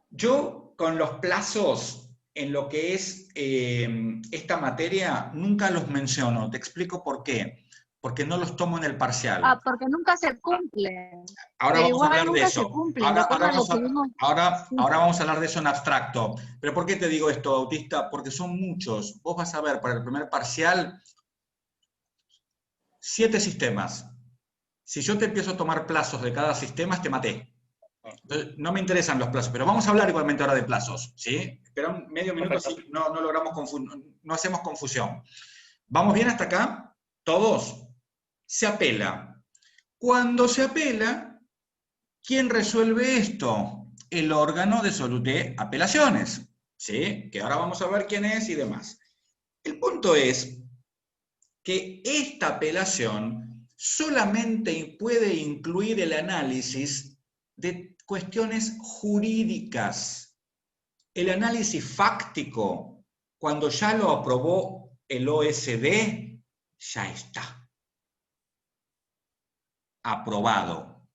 Yo, con los plazos, en lo que es esta materia, nunca los menciono. Te explico por qué. Porque no los tomo en el parcial.
Porque nunca se cumplen.
Ahora
Pero
vamos a hablar de
nunca
eso.
se cumplen.
Ahora vamos a hablar de eso en abstracto. Pero ¿por qué te digo esto, Bautista? Porque son muchos. Vos vas a ver para el primer parcial 7 sistemas. Si yo te empiezo a tomar plazos de cada sistema, te maté. Entonces, no me interesan los plazos, pero vamos a hablar igualmente ahora de plazos, ¿sí? Espera un medio minuto, así no hacemos confusión. ¿Vamos bien hasta acá? ¿Todos? Se apela. Cuando se apela, ¿quién resuelve esto? El órgano de apelaciones, ¿sí? Que ahora vamos a ver quién es y demás. El punto es que esta apelación solamente puede incluir el análisis de cuestiones jurídicas. El análisis fáctico, cuando ya lo aprobó el OSD, ya está aprobado.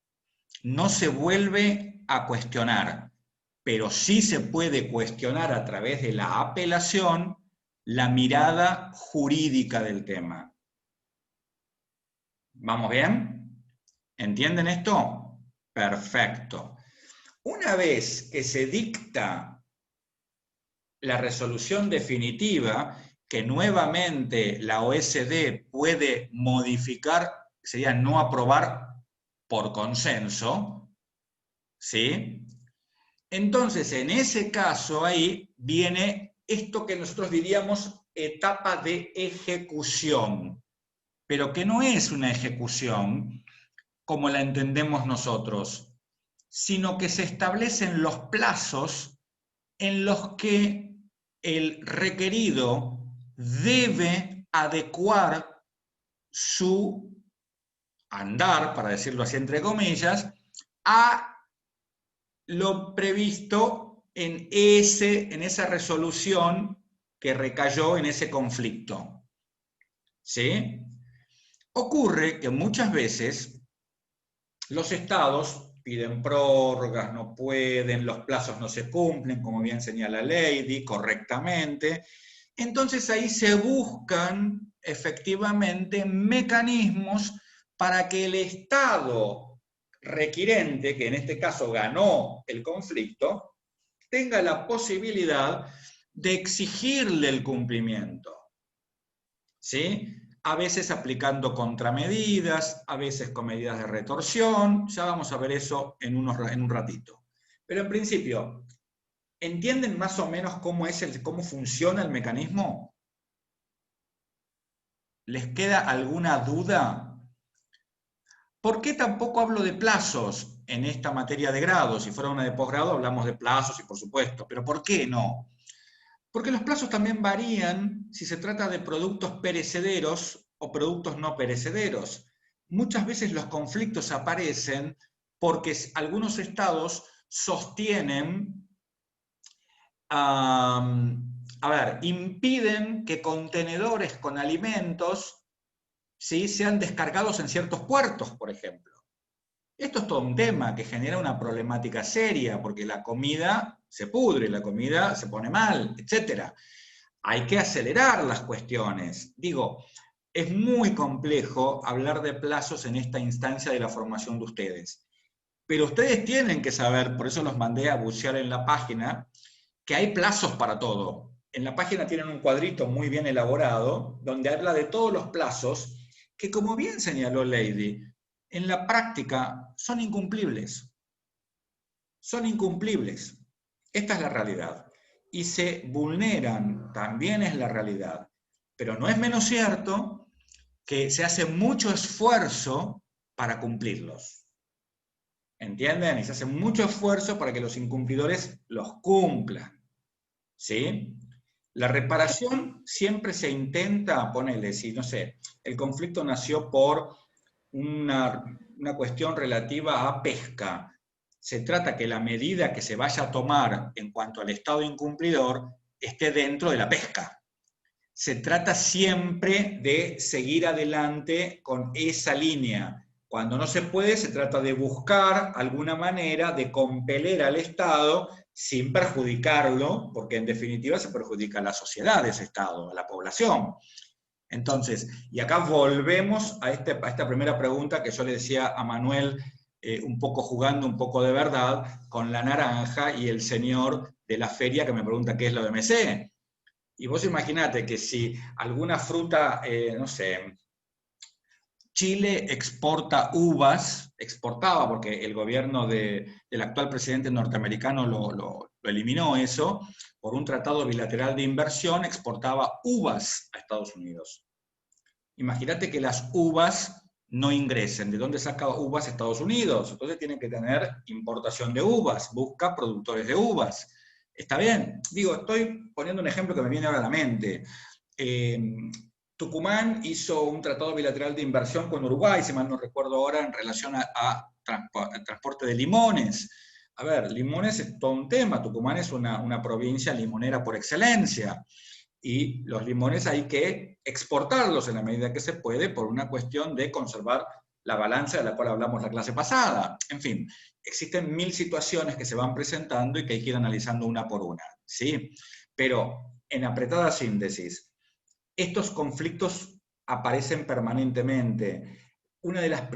No se vuelve a cuestionar, pero sí se puede cuestionar a través de la apelación la mirada jurídica del tema. ¿Vamos bien? ¿Entienden esto? Perfecto. Una vez que se dicta la resolución definitiva, que nuevamente la OSD puede modificar, sería no aprobar por consenso, ¿sí? Entonces, en ese caso ahí viene esto que nosotros diríamos etapa de ejecución, pero que no es una ejecución como la entendemos nosotros, sino que se establecen los plazos en los que el requerido debe adecuar su andar, para decirlo así entre comillas, a lo previsto en esa resolución que recayó en ese conflicto. ¿Sí? Ocurre que muchas veces los estados piden prórrogas, no pueden, los plazos no se cumplen, como bien señala Lady, correctamente. Entonces ahí se buscan efectivamente mecanismos para que el Estado requirente, que en este caso ganó el conflicto, tenga la posibilidad de exigirle el cumplimiento. ¿Sí? A veces aplicando contramedidas, a veces con medidas de retorsión, ya vamos a ver eso en un ratito. Pero en principio, ¿entienden más o menos cómo funciona el mecanismo? ¿Les queda alguna duda? ¿Por qué tampoco hablo de plazos en esta materia de grado? Si fuera una de posgrado hablamos de plazos y por supuesto, pero ¿por qué no? Porque los plazos también varían si se trata de productos perecederos o productos no perecederos. Muchas veces los conflictos aparecen porque algunos estados sostienen, impiden que contenedores con alimentos, ¿sí?, sean descargados en ciertos puertos, por ejemplo. Esto es todo un tema que genera una problemática seria, porque la comida se pudre, la comida se pone mal, etc. Hay que acelerar las cuestiones. Digo, es muy complejo hablar de plazos en esta instancia de la formación de ustedes. Pero ustedes tienen que saber, por eso los mandé a bucear en la página, que hay plazos para todo. En la página tienen un cuadrito muy bien elaborado, donde habla de todos los plazos, que como bien señaló Lady, en la práctica son incumplibles. Son incumplibles. Esta es la realidad. Y se vulneran, también es la realidad. Pero no es menos cierto que se hace mucho esfuerzo para cumplirlos. ¿Entienden? Y se hace mucho esfuerzo para que los incumplidores los cumplan. ¿Sí? La reparación siempre se intenta, ponele, si no sé, el conflicto nació por una cuestión relativa a pesca. Se trata que la medida que se vaya a tomar en cuanto al Estado incumplidor esté dentro de la pesca. Se trata siempre de seguir adelante con esa línea. Cuando no se puede, se trata de buscar alguna manera de compeler al Estado sin perjudicarlo, porque en definitiva se perjudica a la sociedad de ese Estado, a la población. Entonces, y acá volvemos a esta primera pregunta que yo le decía a Manuel, un poco jugando, un poco de verdad, con la naranja y el señor de la feria que me pregunta qué es lo de MC. Y vos imaginate que si alguna fruta, no sé, Chile exportaba, porque el gobierno del actual presidente norteamericano lo eliminó eso, por un tratado bilateral de inversión, exportaba uvas a Estados Unidos. Imagínate que las uvas no ingresen. ¿De dónde saca uvas Estados Unidos? Entonces tienen que tener importación de uvas, busca productores de uvas. ¿Está bien? Digo, estoy poniendo un ejemplo que me viene ahora a la mente. Tucumán hizo un tratado bilateral de inversión con Uruguay, si mal no recuerdo ahora, en relación al transporte de limones. A ver, limones es todo un tema. Tucumán es una provincia limonera por excelencia. Y los limones hay que exportarlos en la medida que se puede por una cuestión de conservar la balanza de la cual hablamos la clase pasada. En fin, existen 1000 situaciones que se van presentando y que hay que ir analizando una por una, ¿sí? Pero, en apretada síntesis, estos conflictos aparecen permanentemente. Una de las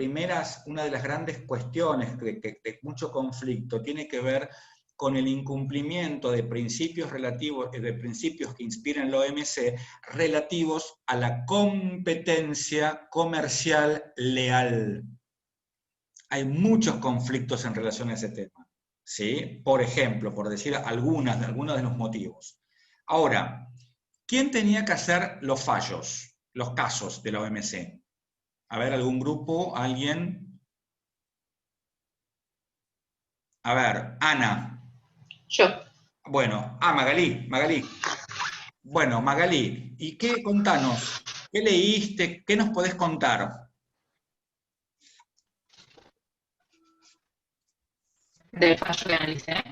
grandes cuestiones de mucho conflicto tiene que ver con el incumplimiento de principios que inspiran la OMC relativos a la competencia comercial leal. Hay muchos conflictos en relación a ese tema, ¿sí? Por ejemplo, por decir algunos de los motivos. Ahora, ¿quién tenía que hacer los fallos, los casos de la OMC? A ver, ¿algún grupo? ¿Alguien? A ver, Ana.
Yo.
Bueno, Magalí. Bueno, Magalí, ¿y qué? Contanos, ¿qué leíste? ¿Qué nos podés contar?
Del fallo que analicé.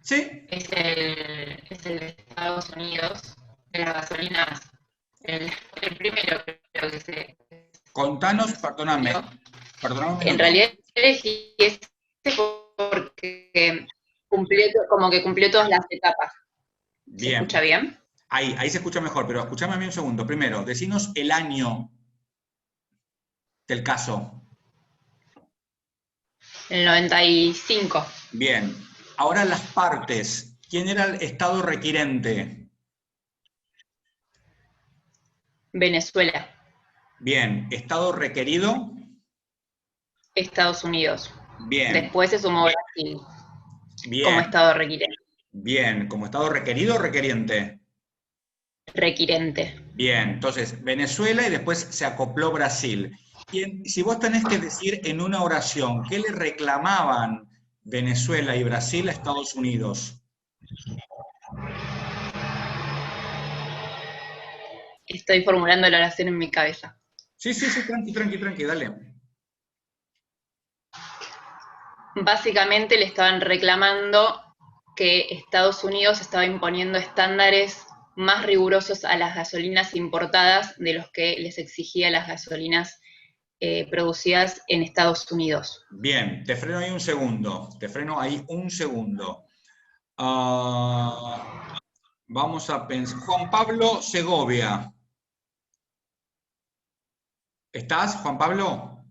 ¿Sí?
Es el de Estados Unidos, de las gasolinas, el primero creo que se...
Contanos, perdóname un
En
minuto.
realidad elegí este porque cumplió todas las etapas. ¿Se
Bien.
escucha bien?
Ahí se escucha mejor, pero escuchame a mí un segundo. Primero, decinos el año del caso.
El 95.
Bien. Ahora las partes. ¿Quién era el Estado requirente?
Venezuela.
Bien. ¿Estado requerido?
Estados Unidos.
Bien.
Después se sumó Brasil
Bien.
como Estado requirente.
Bien. ¿Como Estado requerido o requeriente?
Requirente.
Bien. Entonces, Venezuela y después se acopló Brasil. Y si vos tenés que decir en una oración, ¿qué le reclamaban Venezuela y Brasil a Estados Unidos?
Estoy formulando la oración en mi cabeza.
Sí, tranqui, dale.
Básicamente le estaban reclamando que Estados Unidos estaba imponiendo estándares más rigurosos a las gasolinas importadas de los que les exigía las gasolinas producidas en Estados Unidos.
Bien, te freno ahí un segundo. Vamos a pensar. Juan Pablo Segovia. ¿Estás, Juan Pablo?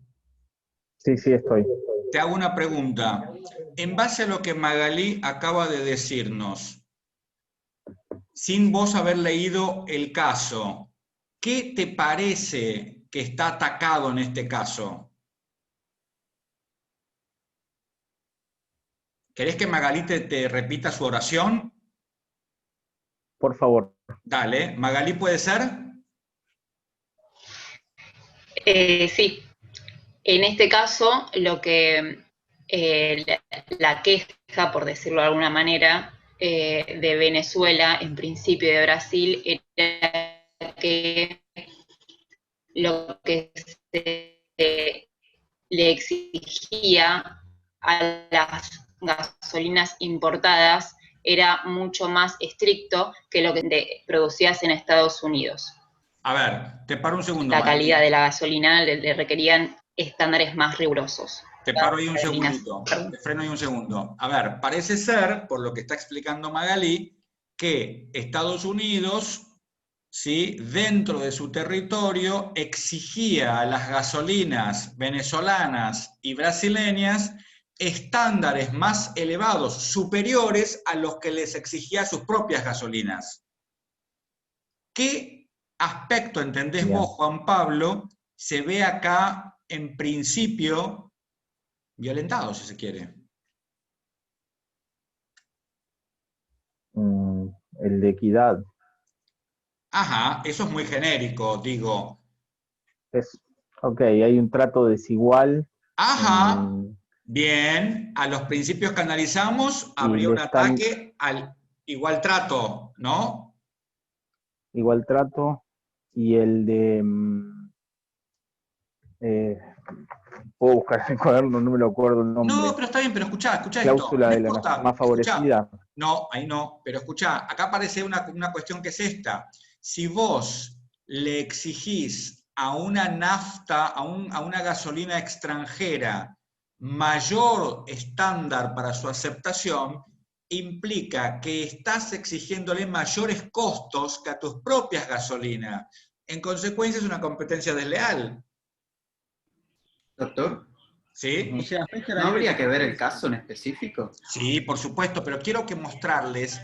Sí, estoy.
Te hago una pregunta. En base a lo que Magalí acaba de decirnos, sin vos haber leído el caso, ¿qué te parece que está atacado en este caso? ¿Querés que Magalí te repita su oración?
Por favor.
Dale. ¿Magalí puede ser?
Sí. En este caso, lo que la queja, por decirlo de alguna manera, de Venezuela, en principio de Brasil, era que lo que se le exigía a las gasolinas importadas era mucho más estricto que lo que producidas en Estados Unidos.
A ver, te paro un segundo.
La calidad de la gasolina le requerían estándares más rigurosos.
Te paro ahí un segundito, te freno ahí un segundo. A ver, parece ser, por lo que está explicando Magalí, que Estados Unidos, ¿sí?, dentro de su territorio, exigía a las gasolinas venezolanas y brasileñas estándares más elevados, superiores a los que les exigía sus propias gasolinas. ¿Qué aspecto entendés vos, Juan Pablo, se ve acá, en principio, violentado, si se quiere?
El de equidad.
Ajá, eso es muy genérico, digo.
Ok, hay un trato desigual.
Ajá, bien, a los principios que analizamos habría un ataque al igual trato, ¿no?
Igual trato, y el de... puedo buscar el cuaderno, no me lo acuerdo el nombre.
No, pero está bien, pero escuchá
Cláusula
esto.
de la más favorecida.
No, ahí no, pero escuchá, acá aparece una cuestión que es esta. Si vos le exigís a una nafta, a una gasolina extranjera, mayor estándar para su aceptación, implica que estás exigiéndole mayores costos que a tus propias gasolinas. En consecuencia es una competencia desleal.
Doctor,
¿sí?
¿No habría que ver el caso en específico?
Sí, por supuesto, pero quiero mostrarles,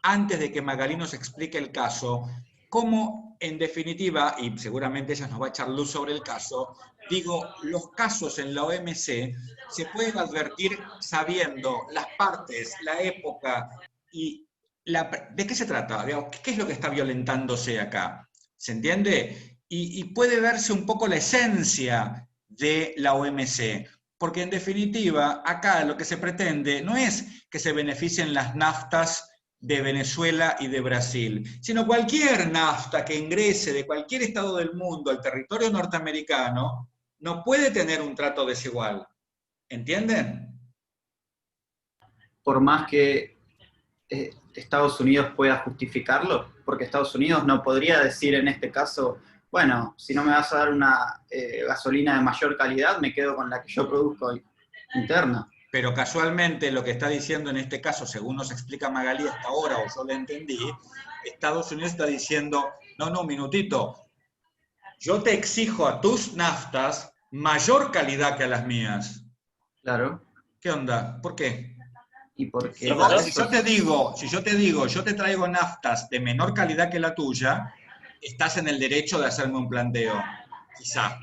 antes de que Magalí nos explique el caso, cómo, en definitiva, y seguramente ella nos va a echar luz sobre el caso, digo, los casos en la OMC se pueden advertir sabiendo las partes, la época y ¿de qué se trata? ¿Qué es lo que está violentándose acá? ¿Se entiende? Y puede verse un poco la esencia de la OMC, porque en definitiva, acá lo que se pretende no es que se beneficien las naftas de Venezuela y de Brasil, sino cualquier nafta que ingrese de cualquier estado del mundo al territorio norteamericano no puede tener un trato desigual. ¿Entienden?
Por más que Estados Unidos pueda justificarlo, porque Estados Unidos no podría decir en este caso, bueno, si no me vas a dar una gasolina de mayor calidad, me quedo con la que yo produzco interna.
Pero casualmente lo que está diciendo en este caso, según nos explica Magalí hasta ahora, o yo lo entendí, Estados Unidos está diciendo, no, un minutito, yo te exijo a tus naftas mayor calidad que a las mías.
Claro.
¿Qué onda? ¿Por qué?
Y porque
si yo te digo, yo te traigo naftas de menor calidad que la tuya, estás en el derecho de hacerme un planteo, quizá.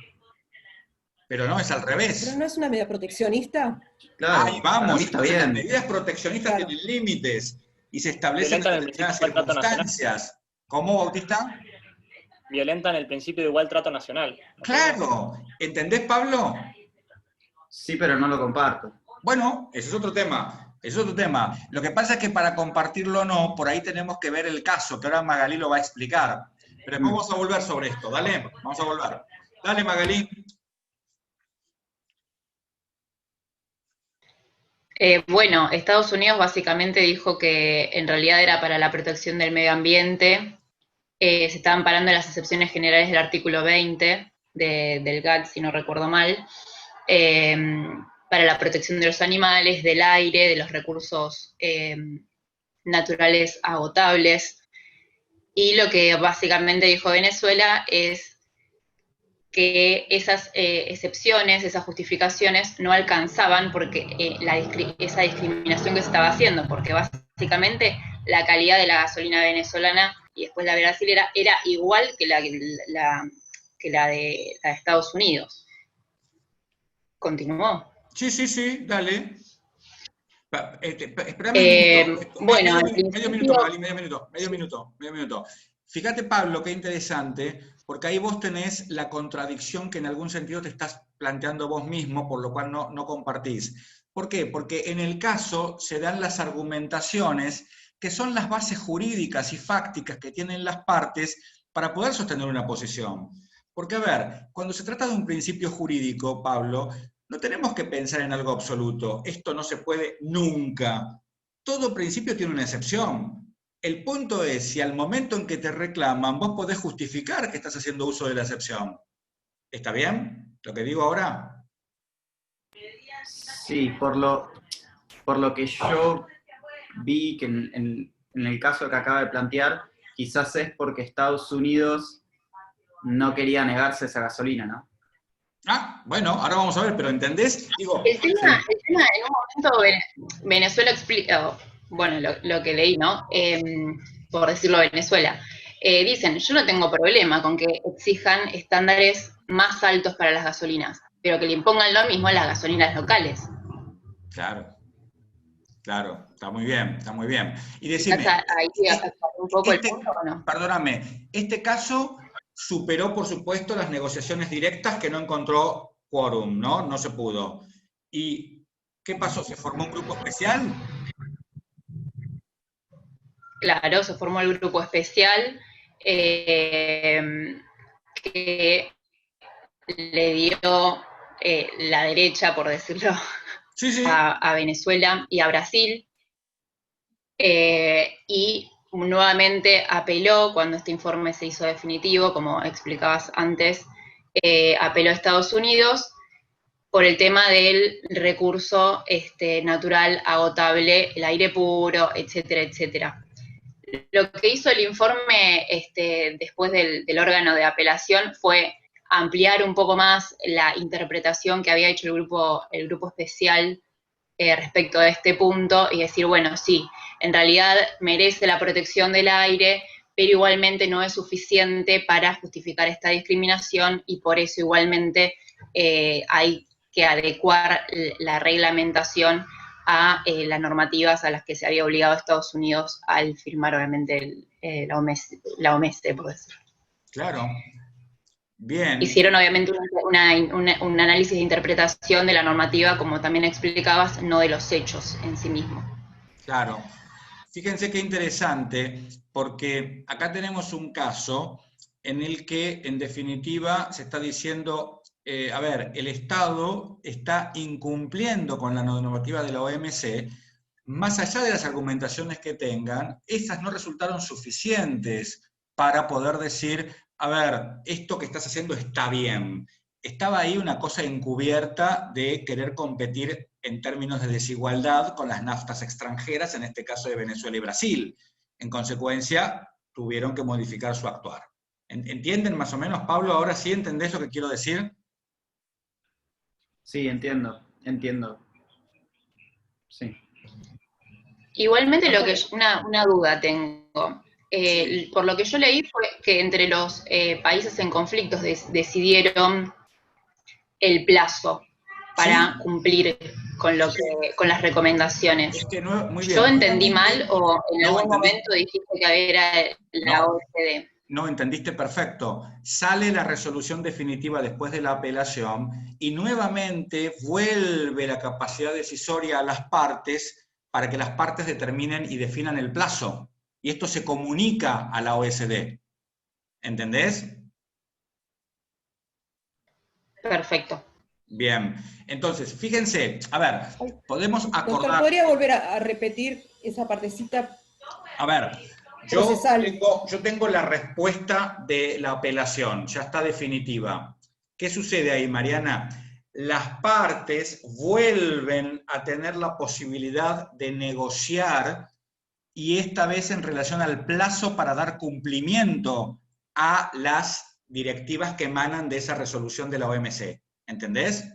Pero no, es al revés.
¿Pero no es una medida proteccionista?
Claro,
ahí vamos,
está bien.
las medidas proteccionistas tienen límites y se establecen en determinadas circunstancias. ¿Cómo, Bautista?
Violentan el principio de igual trato nacional.
Claro, ¿entendés, Pablo?
Sí, pero no lo comparto.
Bueno, ese es otro tema. Es otro tema. Lo que pasa es que para compartirlo o no, por ahí tenemos que ver el caso, que ahora Magalí lo va a explicar. Pero después vamos a volver sobre esto, ¿dale? Vamos a volver. Dale, Magalí.
Bueno, Estados Unidos básicamente dijo que en realidad era para la protección del medio ambiente. Se estaban parando las excepciones generales del artículo 20 del GATT, si no recuerdo mal, para la protección de los animales, del aire, de los recursos naturales agotables. Y lo que básicamente dijo Venezuela es que esas excepciones, esas justificaciones no alcanzaban porque esa discriminación que se estaba haciendo, porque básicamente la calidad de la gasolina venezolana y después la brasilera era igual que la de Estados Unidos. ¿Continuó?
Sí, dale. Espérame un minuto.
Bueno,
medio minuto. Fíjate, Pablo, qué interesante, porque ahí vos tenés la contradicción que en algún sentido te estás planteando vos mismo, por lo cual no compartís. ¿Por qué? Porque en el caso se dan las argumentaciones que son las bases jurídicas y fácticas que tienen las partes para poder sostener una posición. Porque, a ver, cuando se trata de un principio jurídico, Pablo, no tenemos que pensar en algo absoluto. Esto no se puede nunca. Todo principio tiene una excepción. El punto es, si al momento en que te reclaman, vos podés justificar que estás haciendo uso de la excepción. ¿Está bien lo que digo ahora?
Sí, por lo que yo vi que en el caso que acaba de plantear, quizás es porque Estados Unidos no quería negarse esa gasolina, ¿no?
Ah, bueno, ahora vamos a ver, pero ¿entendés? Digo,
el tema, en un momento Venezuela explica, bueno, lo que leí, ¿no? Por decirlo Venezuela, dicen, yo no tengo problema con que exijan estándares más altos para las gasolinas, pero que le impongan lo mismo a las gasolinas locales.
Claro, está muy bien. Y decime,
ahí un poco el punto, ¿o no?
Perdóname, este caso superó, por supuesto, las negociaciones directas que no encontró quórum, ¿no? No se pudo. ¿Y qué pasó? ¿Se formó un grupo especial?
Claro, se formó el grupo especial que le dio la derecha, por decirlo, a Venezuela y a Brasil, y nuevamente apeló, cuando este informe se hizo definitivo, como explicabas antes, apeló a Estados Unidos por el tema del recurso natural agotable, el aire puro, etcétera, etcétera. Lo que hizo el informe después del órgano de apelación fue ampliar un poco más la interpretación que había hecho el grupo especial respecto de este punto y decir, bueno, sí, en realidad merece la protección del aire, pero igualmente no es suficiente para justificar esta discriminación y por eso igualmente hay que adecuar la reglamentación a las normativas a las que se había obligado a Estados Unidos al firmar, obviamente, la OMS, por decirlo.
Claro. Bien.
Hicieron, obviamente, un análisis de interpretación de la normativa, como también explicabas, no de los hechos en sí mismos.
Claro. Fíjense qué interesante, porque acá tenemos un caso en el que, en definitiva, se está diciendo, a ver, el Estado está incumpliendo con la normativa de la OMC, más allá de las argumentaciones que tengan, esas no resultaron suficientes para poder decir, a ver, esto que estás haciendo está bien. Estaba ahí una cosa encubierta de querer competir en términos de desigualdad con las naftas extranjeras, en este caso de Venezuela y Brasil. En consecuencia, tuvieron que modificar su actuar. ¿Entienden más o menos, Pablo? ¿Ahora sí entendés lo que quiero decir?
Sí, entiendo. Sí.
Igualmente, una duda tengo. Por lo que yo leí fue que entre los países en conflictos decidieron el plazo para cumplir con las recomendaciones.
Es que muy bien.
¿Yo entendí mal o en algún momento dijiste que era la OECD?
No, entendiste perfecto. Sale la resolución definitiva después de la apelación y nuevamente vuelve la capacidad decisoria a las partes para que las partes determinen y definan el plazo. Y esto se comunica a la OECD. ¿Entendés?
Perfecto.
Bien. Entonces, fíjense, a ver, podemos acordar...
Doctor, ¿podría volver a repetir esa partecita?
A ver, yo tengo la respuesta de la apelación, ya está definitiva. ¿Qué sucede ahí, Mariana? Las partes vuelven a tener la posibilidad de negociar, y esta vez en relación al plazo para dar cumplimiento a las directivas que emanan de esa resolución de la OMC. ¿Entendés?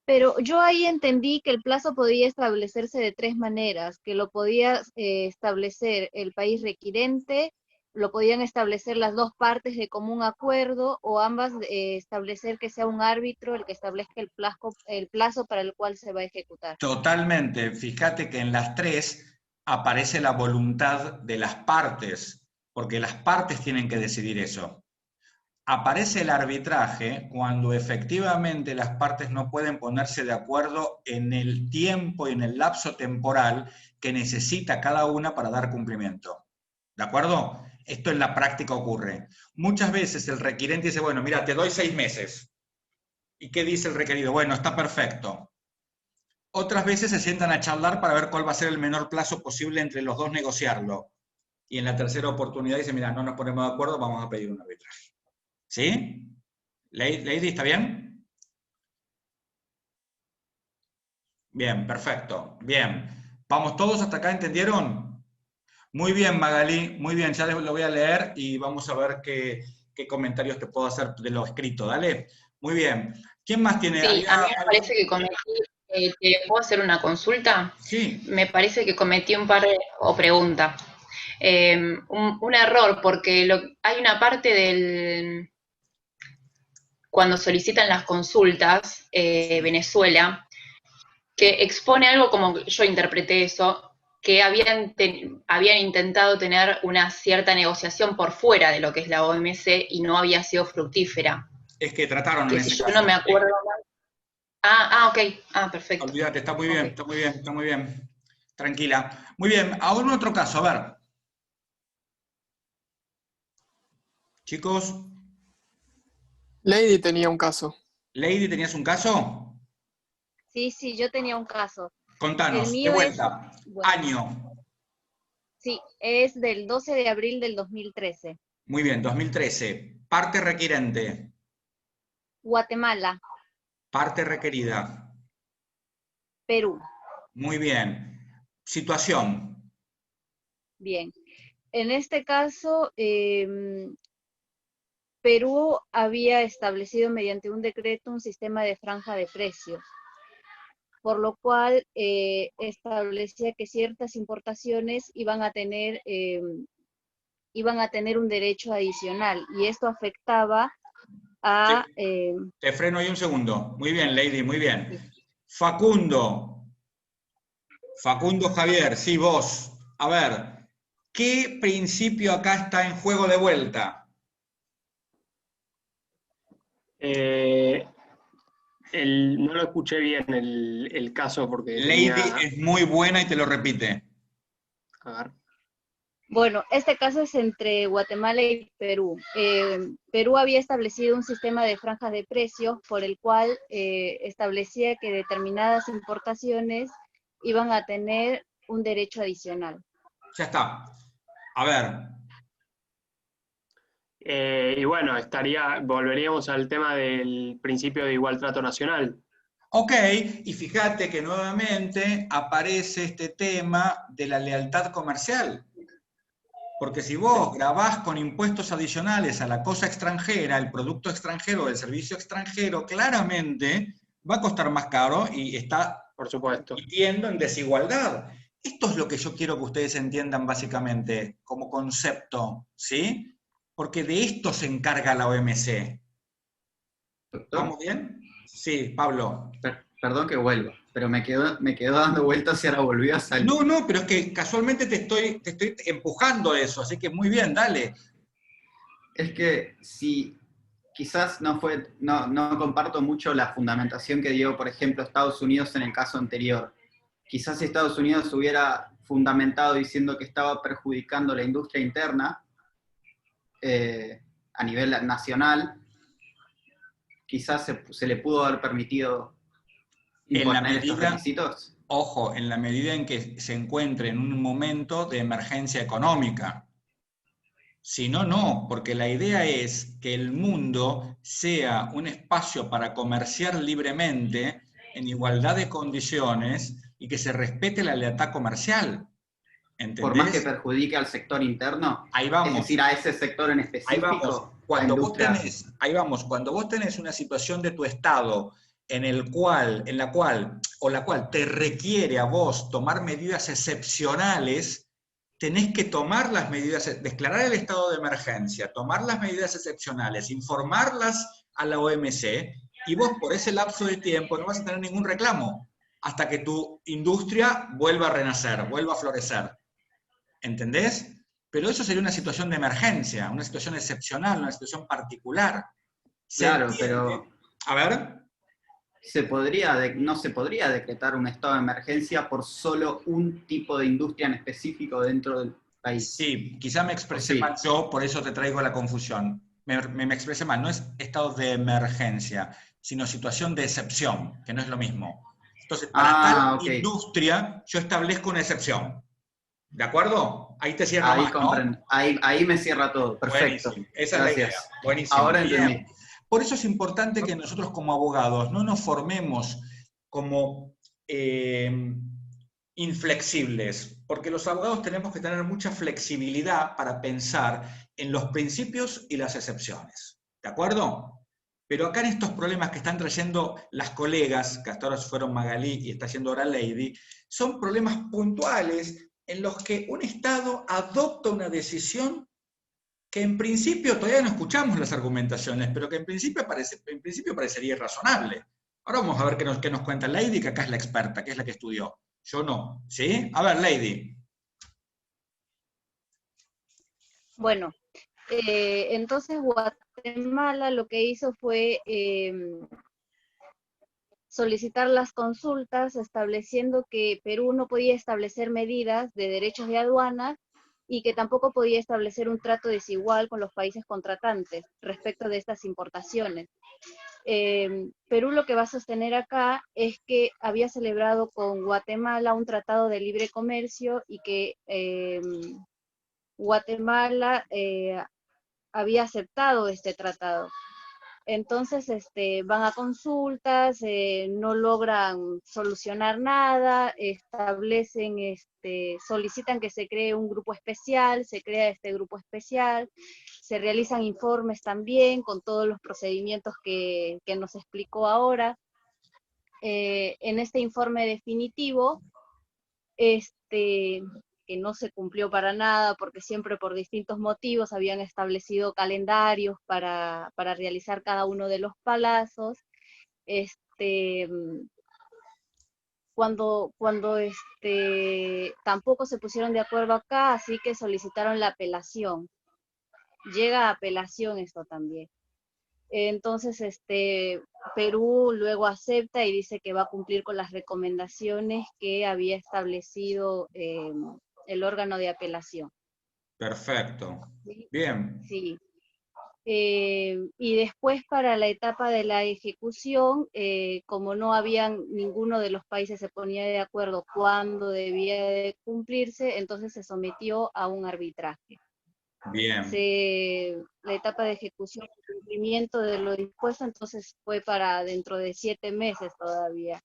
Pero yo ahí entendí que el plazo podía establecerse de tres maneras, que lo podía establecer el país requirente, lo podían establecer las dos partes de común acuerdo, o ambas establecer que sea un árbitro el que establezca el plazo para el cual se va a ejecutar.
Totalmente. Fíjate que en las tres aparece la voluntad de las partes, porque las partes tienen que decidir eso. Aparece el arbitraje cuando efectivamente las partes no pueden ponerse de acuerdo en el tiempo y en el lapso temporal que necesita cada una para dar cumplimiento. ¿De acuerdo? Esto en la práctica ocurre. Muchas veces el requirente dice, bueno, mira, te doy 6 meses. ¿Y qué dice el requerido? Bueno, está perfecto. Otras veces se sientan a charlar para ver cuál va a ser el menor plazo posible entre los dos negociarlo. Y en la tercera oportunidad dice, mira, no nos ponemos de acuerdo, vamos a pedir un arbitraje. ¿Sí? ¿Lady, está bien? Bien, perfecto. Bien. ¿Vamos todos hasta acá? ¿Entendieron? Muy bien, Magalí. Muy bien, ya lo voy a leer y vamos a ver qué comentarios te puedo hacer de lo escrito. Dale. Muy bien. ¿Quién más tiene?
Sí, a mí me parece que cometí... ¿puedo hacer una consulta?
Sí.
Me parece que cometí un par de... pregunta. Un error, porque hay una parte del... Cuando solicitan las consultas, Venezuela, que expone algo como, yo interpreté eso, que habían intentado tener una cierta negociación por fuera de lo que es la OMC y no había sido fructífera.
Es que trataron
que
en
si
ese
yo
caso.
no me acuerdo mal. Ok. Perfecto.
Olvídate, está muy bien, está muy bien, está muy bien. Tranquila. Muy bien, ahora en otro caso, a ver. Chicos.
Lady tenía un caso.
Lady, ¿tenías un caso?
Sí, yo tenía un caso.
Contanos, de vuelta. Año.
Sí, es del 12 de abril del 2013.
Muy bien, 2013. Parte requirente.
Guatemala.
Parte requerida.
Perú.
Muy bien. Situación.
Bien. En este caso, Perú había establecido mediante un decreto un sistema de franja de precios, por lo cual establecía que ciertas importaciones iban a tener un derecho adicional, y esto afectaba a...
Te freno ahí un segundo. Muy bien, Lady, muy bien. Facundo, Facundo Javier, sí, vos. A ver, ¿qué principio acá está en juego de vuelta?
No lo escuché bien el caso porque
Lady
tenía...
es muy buena y te lo repite.
A ver.
Bueno, este caso es entre Guatemala y Perú. Perú había establecido un sistema de franjas de precios por el cual establecía que determinadas importaciones iban a tener un derecho adicional.
Ya está. A ver.
Y bueno, volveríamos al tema del principio de igual trato nacional.
Ok, y fíjate que nuevamente aparece este tema de la lealtad comercial. Porque si vos grabás con impuestos adicionales a la cosa extranjera, el producto extranjero o el servicio extranjero, claramente va a costar más caro y está,
por supuesto,
compitiendo en desigualdad. Esto es lo que yo quiero que ustedes entiendan básicamente como concepto, ¿sí? Porque de esto se encarga la OMC. ¿Vamos bien? Sí, Pablo.
Perdón que vuelva, pero me quedó dando vueltas y ahora volvió a salir.
No, pero es que casualmente te estoy empujando eso, así que muy bien, dale.
Es que si quizás no comparto mucho la fundamentación que dio, por ejemplo, Estados Unidos en el caso anterior. Quizás si Estados Unidos hubiera fundamentado diciendo que estaba perjudicando la industria interna a nivel nacional, quizás se le pudo haber permitido imponer estos requisitos.
Ojo, en la medida en que se encuentre en un momento de emergencia económica. Si no, no, porque la idea es que el mundo sea un espacio para comerciar libremente, en igualdad de condiciones, y que se respete la lealtad comercial. ¿Entendés?
Por más que perjudique al sector interno,
ahí vamos.
Es decir, a ese sector en específico.
Ahí vamos. Cuando vos tenés una situación de tu Estado la cual te requiere a vos tomar medidas excepcionales, tenés que tomar las medidas, declarar el estado de emergencia, tomar las medidas excepcionales, informarlas a la OMC, y vos por ese lapso de tiempo no vas a tener ningún reclamo hasta que tu industria vuelva a renacer, vuelva a florecer. ¿Entendés? Pero eso sería una situación de emergencia, una situación excepcional, una situación particular.
Claro, pero...
A ver...
no se podría decretar un estado de emergencia por solo un tipo de industria en específico dentro del país.
Sí, quizá me expresé mal yo, por eso te traigo la confusión. Me expresé mal, no es estado de emergencia, sino situación de excepción, que no es lo mismo. Entonces, para tal industria, yo establezco una excepción. ¿De acuerdo? Ahí te cierro más, ¿no?
Ahí me cierra todo, perfecto.
Buenísimo. Esa es la idea. Buenísimo.
Ahora entendí.
Por eso es importante que nosotros como abogados no nos formemos como inflexibles, porque los abogados tenemos que tener mucha flexibilidad para pensar en los principios y las excepciones. ¿De acuerdo? Pero acá en estos problemas que están trayendo las colegas, que hasta ahora fueron Magalí y está haciendo ahora Lady, son problemas puntuales en los que un Estado adopta una decisión que en principio todavía no escuchamos las argumentaciones, pero que en principio parecería razonable. Ahora vamos a ver qué nos cuenta Lady, que acá es la experta, que es la que estudió. Yo no, ¿sí? A ver, Lady.
Bueno, entonces Guatemala lo que hizo fue solicitar las consultas estableciendo que Perú no podía establecer medidas de derechos de aduana y que tampoco podía establecer un trato desigual con los países contratantes respecto de estas importaciones. Perú lo que va a sostener acá es que había celebrado con Guatemala un tratado de libre comercio y que Guatemala había aceptado este tratado. Entonces van a consultas, no logran solucionar nada, solicitan que se cree un grupo especial, se crea este grupo especial, se realizan informes también con todos los procedimientos que nos explicó ahora. En este informe definitivo, que no se cumplió para nada, porque siempre por distintos motivos habían establecido calendarios para realizar cada uno de los plazos. cuando tampoco se pusieron de acuerdo acá, así que solicitaron la apelación. Llega a apelación esto también. Entonces, Perú luego acepta y dice que va a cumplir con las recomendaciones que había establecido el órgano de apelación.
Perfecto. Bien.
Sí. Y después para la etapa de la ejecución, como no habían, ninguno de los países se ponía de acuerdo cuándo debía de cumplirse, entonces se sometió a un arbitraje.
Bien.
La etapa de ejecución y cumplimiento de lo dispuesto, entonces fue para dentro de 7 meses todavía.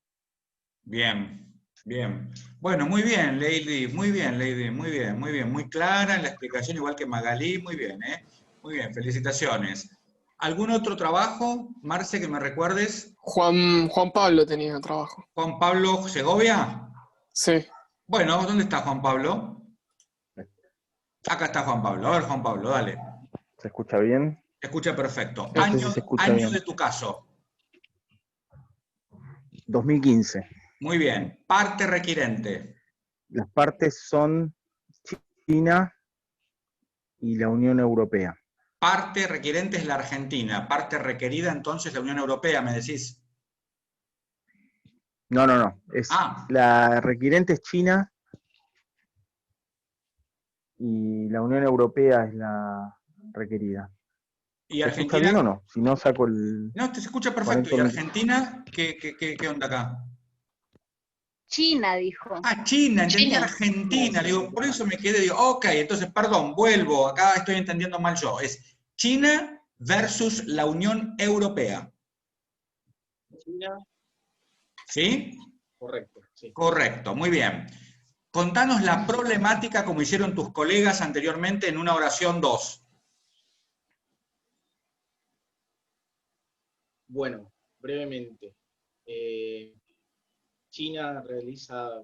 Bien, bien. Bueno, muy bien, Lady, muy bien, Lady, muy bien, muy clara en la explicación, igual que Magalí, muy bien, muy bien, felicitaciones. ¿Algún otro trabajo, Marce, que me recuerdes?
Juan Pablo tenía trabajo.
¿Juan Pablo Segovia?
Sí.
Bueno, ¿dónde está Juan Pablo? Acá está Juan Pablo. A ver, Juan Pablo, dale.
¿Se escucha bien?
Se escucha perfecto.
No sé si se escucha
año
bien.
de tu caso.
2015.
Muy bien. Parte requirente.
Las partes son China y la Unión Europea.
Parte requirente es la Argentina. Parte requerida entonces la Unión Europea, me decís.
No. La requirente es China y la Unión Europea es la requerida.
¿Y
¿Se
Argentina?
escucha bien o no? Si no, saco el...
No, te se escucha perfecto. ¿Y Argentina? ¿Qué onda acá?
China, dijo.
Ah, China, entendí
China.
Argentina. Digo, por eso me quedé, digo, ok, entonces, perdón, vuelvo. Acá estoy entendiendo mal yo. Es China versus la Unión Europea.
China.
¿Sí?
Correcto, sí.
Correcto, muy bien. Contanos la problemática como hicieron tus colegas anteriormente en una oración 2.
Bueno, brevemente. China realiza,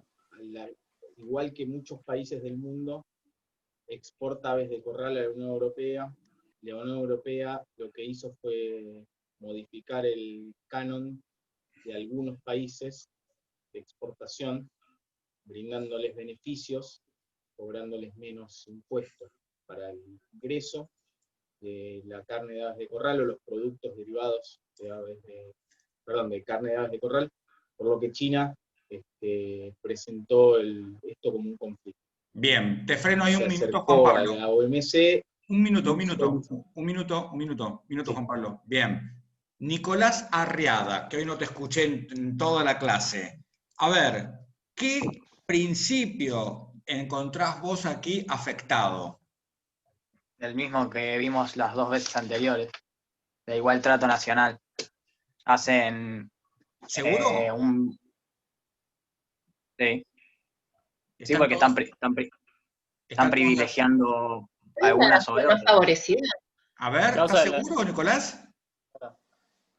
igual que muchos países del mundo, exporta aves de corral a la Unión Europea. La Unión Europea lo que hizo fue modificar el canon de algunos países de exportación, brindándoles beneficios, cobrándoles menos impuestos para el ingreso de la carne de aves de corral o los productos derivados de carne de aves de corral, por lo que China presentó esto como un conflicto.
Bien, te freno ahí un minuto,
acercó
Juan Pablo.
a la OMC.
Un minuto, Juan Pablo. Bien. Nicolás Arriada, que hoy no te escuché en toda la clase. A ver, ¿qué principio encontrás vos aquí afectado?
El mismo que vimos las 2 veces anteriores, de igual trato nacional. Hacen
¿Seguro?
Sí. Sí, porque están privilegiando algunas sobre otras.
A ver, ¿estás seguro, Nicolás?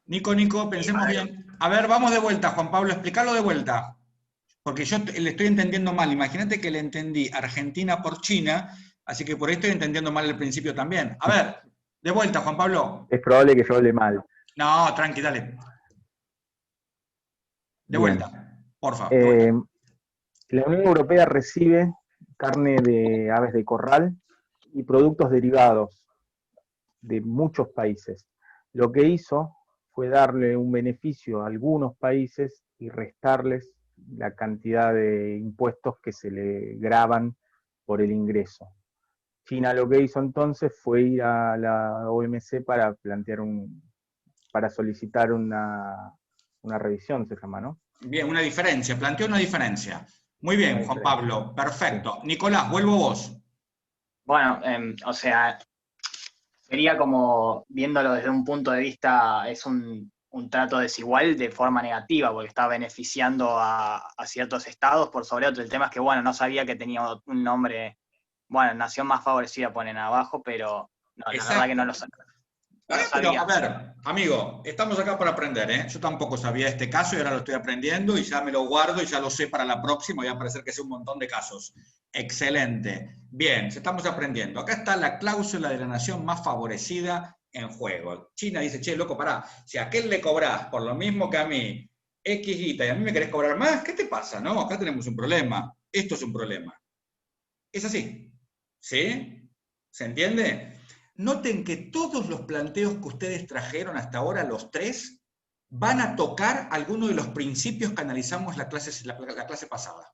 Nico, pensemos bien. A ver, vamos de vuelta, Juan Pablo, explícalo de vuelta. Porque yo le estoy entendiendo mal. Imagínate que le entendí Argentina por China, así que por ahí estoy entendiendo mal el principio también. A ver, de vuelta, Juan Pablo.
Es probable que yo hable mal.
No, tranqui, dale. De vuelta, por favor.
La Unión Europea recibe carne de aves de corral y productos derivados de muchos países. Lo que hizo fue darle un beneficio a algunos países y restarles la cantidad de impuestos que se le graban por el ingreso. China lo que hizo entonces fue ir a la OMC para solicitar una revisión, se llama, ¿no?
Bien, una diferencia, planteó una diferencia. Muy bien, Juan Pablo, perfecto. Nicolás, vuelvo a vos.
Bueno, o sea, sería como, viéndolo desde un punto de vista, es un trato desigual de forma negativa, porque está beneficiando a ciertos estados por sobre otros. El tema es que, bueno, no sabía que tenía un nombre, bueno, nación más favorecida ponen abajo, pero no, la verdad que no lo sabía.
Pero, a ver, amigo, estamos acá para aprender, ¿eh? Yo tampoco sabía este caso y ahora lo estoy aprendiendo y ya me lo guardo y ya lo sé para la próxima y va a parecer que sé un montón de casos. Excelente. Bien, estamos aprendiendo. Acá está la cláusula de la nación más favorecida en juego. China dice, che, loco, pará, si a aquel le cobrás por lo mismo que a mí X guita, y a mí me querés cobrar más, ¿qué te pasa? No, acá tenemos un problema. Esto es un problema. Es así. ¿Sí? ¿Se entiende? Noten que todos los planteos que ustedes trajeron hasta ahora, los tres, van a tocar algunos de los principios que analizamos la clase pasada.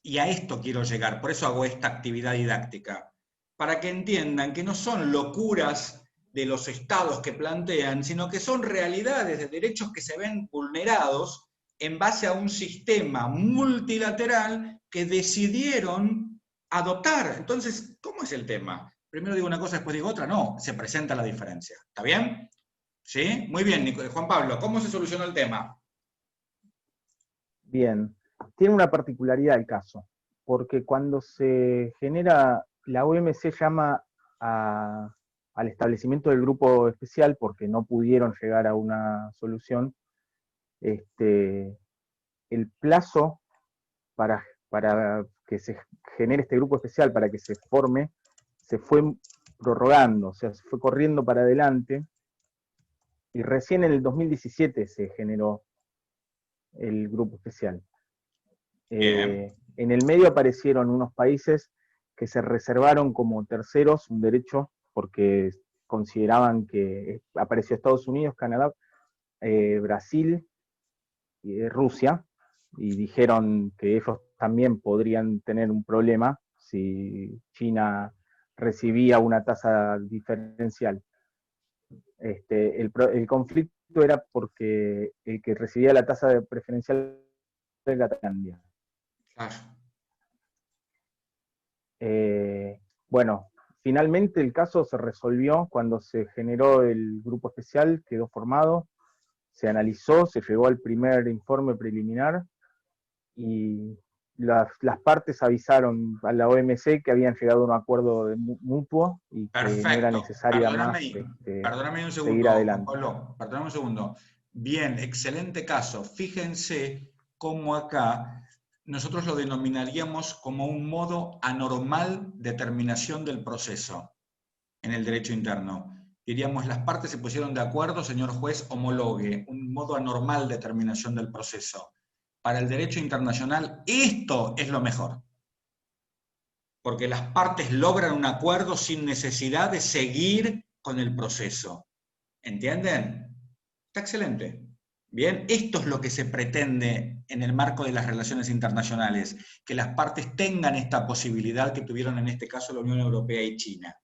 Y a esto quiero llegar, por eso hago esta actividad didáctica. Para que entiendan que no son locuras de los estados que plantean, sino que son realidades de derechos que se ven vulnerados en base a un sistema multilateral que decidieron adoptar. Entonces, ¿cómo es el tema? Primero digo una cosa, después digo otra. No, se presenta la diferencia. ¿Está bien? ¿Sí? Muy bien, Juan Pablo, ¿cómo se solucionó el tema?
Bien, tiene una particularidad el caso, porque cuando se genera, la OMC llama al establecimiento del grupo especial porque no pudieron llegar a una solución. El plazo para que se genere este grupo especial, para que se forme, se fue prorrogando, o sea, se fue corriendo para adelante, y recién en el 2017 se generó el grupo especial. En el medio aparecieron unos países que se reservaron como terceros un derecho porque consideraban que apareció Estados Unidos, Canadá, Brasil y Rusia, y dijeron que ellos también podrían tener un problema si China recibía una tasa diferencial. El conflicto era porque el que recibía la tasa preferencial era Tailandia.
Claro.
Bueno, finalmente el caso se resolvió cuando se generó el grupo especial, quedó formado, se analizó, se llegó al primer informe preliminar y las partes avisaron a la OMC que habían llegado a un acuerdo mutuo y que no era necesaria
perdóname un segundo,
seguir adelante.
Pablo, perdóname un segundo. Bien, excelente caso. Fíjense cómo acá nosotros lo denominaríamos como un modo anormal de terminación del proceso en el derecho interno. Diríamos, las partes se pusieron de acuerdo, señor juez, homologue, un modo anormal de terminación del proceso. Para el derecho internacional, esto es lo mejor. Porque las partes logran un acuerdo sin necesidad de seguir con el proceso. ¿Entienden? Está excelente. Bien, esto es lo que se pretende en el marco de las relaciones internacionales, que las partes tengan esta posibilidad que tuvieron en este caso la Unión Europea y China.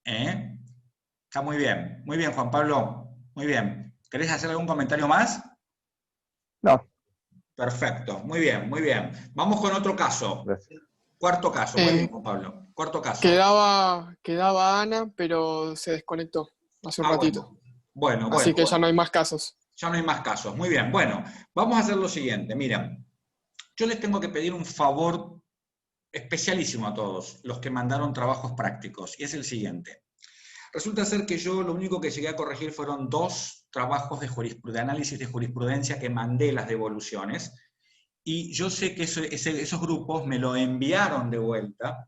Está muy bien, Juan Pablo, muy bien. ¿Querés hacer algún comentario más?
No.
Perfecto, muy bien, muy bien. Vamos con otro caso.
Gracias.
Cuarto caso, muy bien, Juan Pablo. Cuarto caso.
Quedaba Ana, pero se desconectó hace un ratito.
Bueno.
Así que ya no hay más casos.
Ya no hay más casos. Muy bien, bueno, vamos a hacer lo siguiente. Miren, yo les tengo que pedir un favor especialísimo a todos los que mandaron trabajos prácticos, y es el siguiente. Resulta ser que yo lo único que llegué a corregir fueron 2 trabajos de análisis de jurisprudencia que mandé las devoluciones, y yo sé que esos grupos me lo enviaron de vuelta.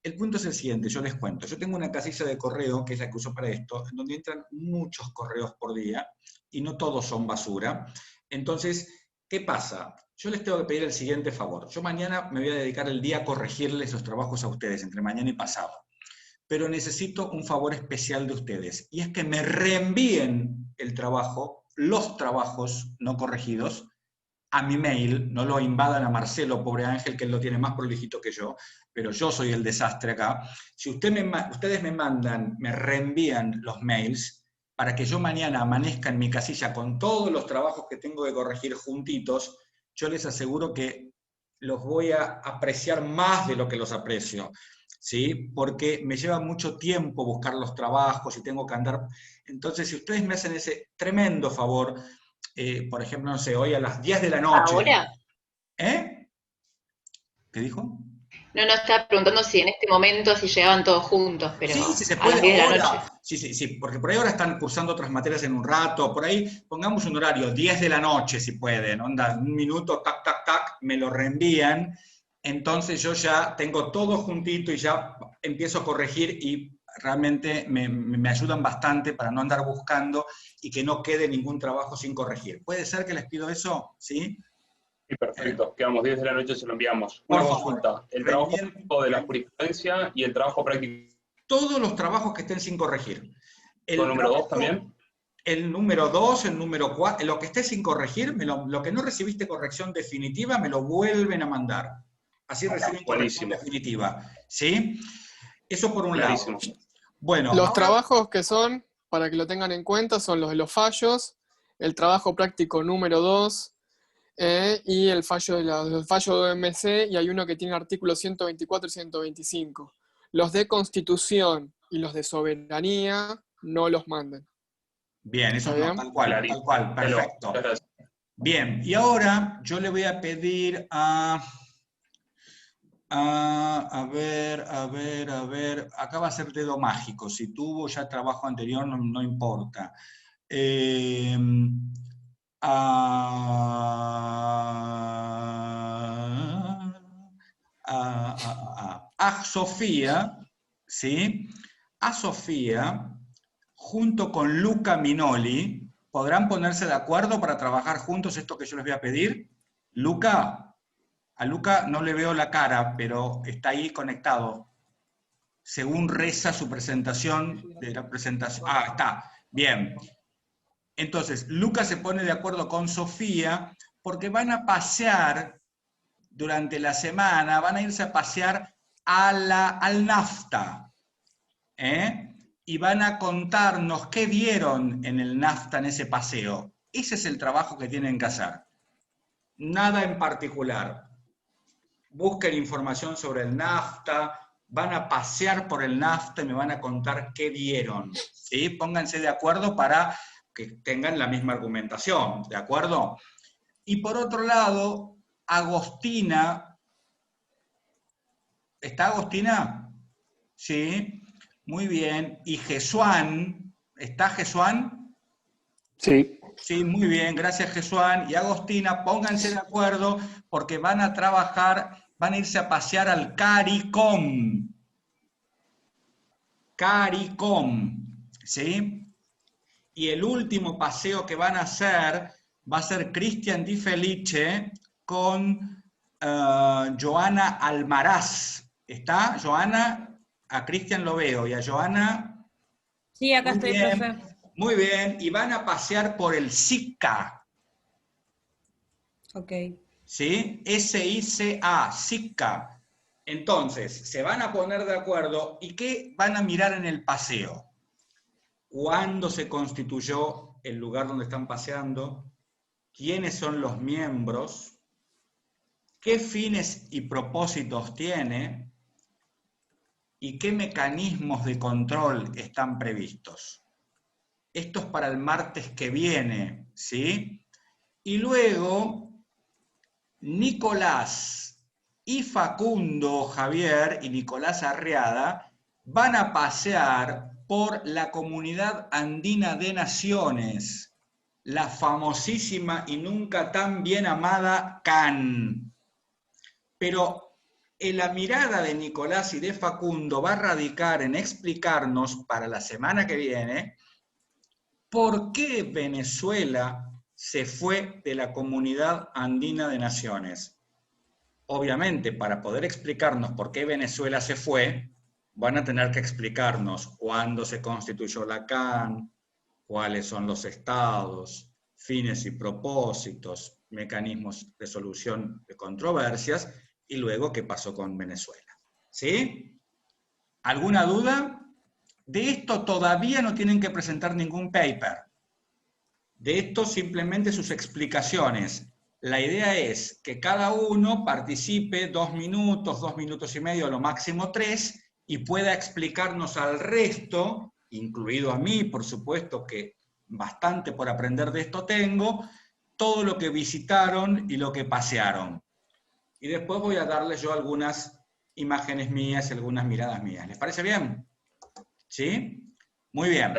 El punto es el siguiente, yo les cuento. Yo tengo una casilla de correo, que es la que uso para esto, en donde entran muchos correos por día, y no todos son basura. Entonces, ¿qué pasa? Yo les tengo que pedir el siguiente favor. Yo mañana me voy a dedicar el día a corregirles los trabajos a ustedes, entre mañana y pasado. Pero necesito un favor especial de ustedes, y es que me reenvíen el trabajo, los trabajos no corregidos, a mi mail. No lo invadan a Marcelo, pobre Ángel, que él lo tiene más prolijito que yo, pero yo soy el desastre acá. Si ustedes me reenvían los mails, para que yo mañana amanezca en mi casilla con todos los trabajos que tengo que corregir juntitos, yo les aseguro que los voy a apreciar más de lo que los aprecio. ¿Sí? Porque me lleva mucho tiempo buscar los trabajos y tengo que andar. Entonces, si ustedes me hacen ese tremendo favor, por ejemplo, no sé, hoy a las 10 de la noche.
¿Ahora?
¿Qué dijo?
No, estaba preguntando si en este momento si llegaban todos juntos, pero
sí, se
a
puede
las 10 de la
ahora.
noche.
Sí, porque por ahí ahora están cursando otras materias en un rato, por ahí pongamos un horario, 10 de la noche si pueden, onda, un minuto, tac, tac, tac, me lo reenvían. Entonces yo ya tengo todo juntito y ya empiezo a corregir y realmente me ayudan bastante para no andar buscando y que no quede ningún trabajo sin corregir. ¿Puede ser que les pido eso? ¿Sí?
Sí, perfecto. Quedamos 10 de la noche, se lo enviamos. Una consulta. El trabajo de la jurisprudencia y el trabajo práctico.
Todos los trabajos que estén sin corregir.
¿El número 2 también?
El número 2, el número 4, lo que esté sin corregir, lo que no recibiste corrección definitiva, me lo vuelven a mandar. Así reciben corrección definitiva. ¿Sí? Eso por un lado. Bueno,
los trabajos que son, para que lo tengan en cuenta, son los de los fallos, el trabajo práctico número 2, y el fallo de OMC, y hay uno que tiene artículos 124 y 125. Los de Constitución y los de Soberanía no los manden.
Bien, eso no, tal cual, perfecto. Bien, y ahora yo le voy a pedir a ver, acá va a ser dedo mágico, si tuvo ya trabajo anterior no importa. A Sofía, ¿sí? A Sofía, junto con Luca Minoli, ¿podrán ponerse de acuerdo para trabajar juntos esto que yo les voy a pedir? Luca, a Luca no le veo la cara, pero está ahí conectado. Según reza su presentación, de la presentación. Ah, está, bien. Entonces, Luca se pone de acuerdo con Sofía porque van a pasear durante la semana, van a irse a pasear al NAFTA, y van a contarnos qué vieron en el NAFTA en ese paseo. Ese es el trabajo que tienen que hacer. Nada en particular. Busquen información sobre el NAFTA, van a pasear por el NAFTA y me van a contar qué vieron. ¿Sí? Pónganse de acuerdo para que tengan la misma argumentación, ¿de acuerdo? Y por otro lado, Agostina, ¿está Agostina? Sí, muy bien. ¿Y Jesuán? ¿Está Jesuán?
Sí.
Sí, muy bien, gracias Jesuán. Y Agostina, pónganse de acuerdo porque van a trabajar, van a irse a pasear al CARICOM. CARICOM, ¿sí? Y el último paseo que van a hacer va a ser Cristian Di Felice con Joana Almaraz. ¿Está, Joana? A Cristian lo veo, y a Joana...
Sí, acá estoy, profe.
Muy bien, y van a pasear por el SICA.
Ok.
¿Sí? S-I-C-A, SICA. Entonces, se van a poner de acuerdo, ¿y qué van a mirar en el paseo? ¿Cuándo se constituyó el lugar donde están paseando? ¿Quiénes son los miembros? ¿Qué fines y propósitos tiene? ¿Y qué mecanismos de control están previstos? Esto es para el martes que viene, ¿sí? Y luego, Nicolás y Facundo Javier y Nicolás Arriada van a pasear por la Comunidad Andina de Naciones, la famosísima y nunca tan bien amada CAN. Pero la mirada de Nicolás y de Facundo va a radicar en explicarnos para la semana que viene por qué Venezuela se fue de la Comunidad Andina de Naciones. Obviamente, para poder explicarnos por qué Venezuela se fue, van a tener que explicarnos cuándo se constituyó la CAN, cuáles son los estados, fines y propósitos, mecanismos de solución de controversias, y luego qué pasó con Venezuela. ¿Sí? ¿Alguna duda? De esto todavía no tienen que presentar ningún paper. De esto simplemente sus explicaciones. La idea es que cada uno participe 2 minutos y medio, a lo máximo 3, y pueda explicarnos al resto, incluido a mí, por supuesto, que bastante por aprender de esto tengo, todo lo que visitaron y lo que pasearon. Y después voy a darles yo algunas imágenes mías y algunas miradas mías. ¿Les parece bien? ¿Sí? Muy bien.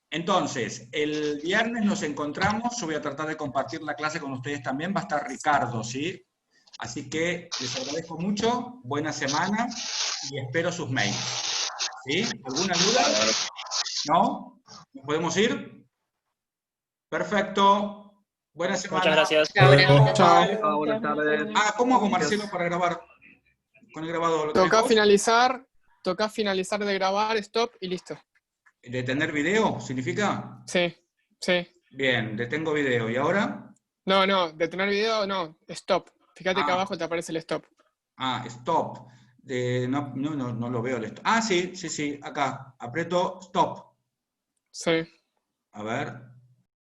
Entonces, el viernes nos encontramos, yo voy a tratar de compartir la clase con ustedes también, va a estar Ricardo, ¿sí? Así que les agradezco mucho, buena semana y espero sus mails. ¿Sí? ¿Alguna duda? ¿No? ¿Nos podemos ir? Perfecto. Buena semana.
Muchas gracias.
Chao, buenas tardes.
Ah, ¿cómo hago, Marcelo, para grabar? Con el grabador. ¿Lo tenés
Toca
vos?
finalizar de grabar, stop y listo.
¿Detener video significa?
Sí, sí.
Bien, detengo video. ¿Y ahora?
No, detener video, no, stop. Fíjate que
Ah.
abajo te aparece el stop.
Ah, stop. No lo veo el stop. Ah, sí, acá. Aprieto stop.
Sí.
A ver.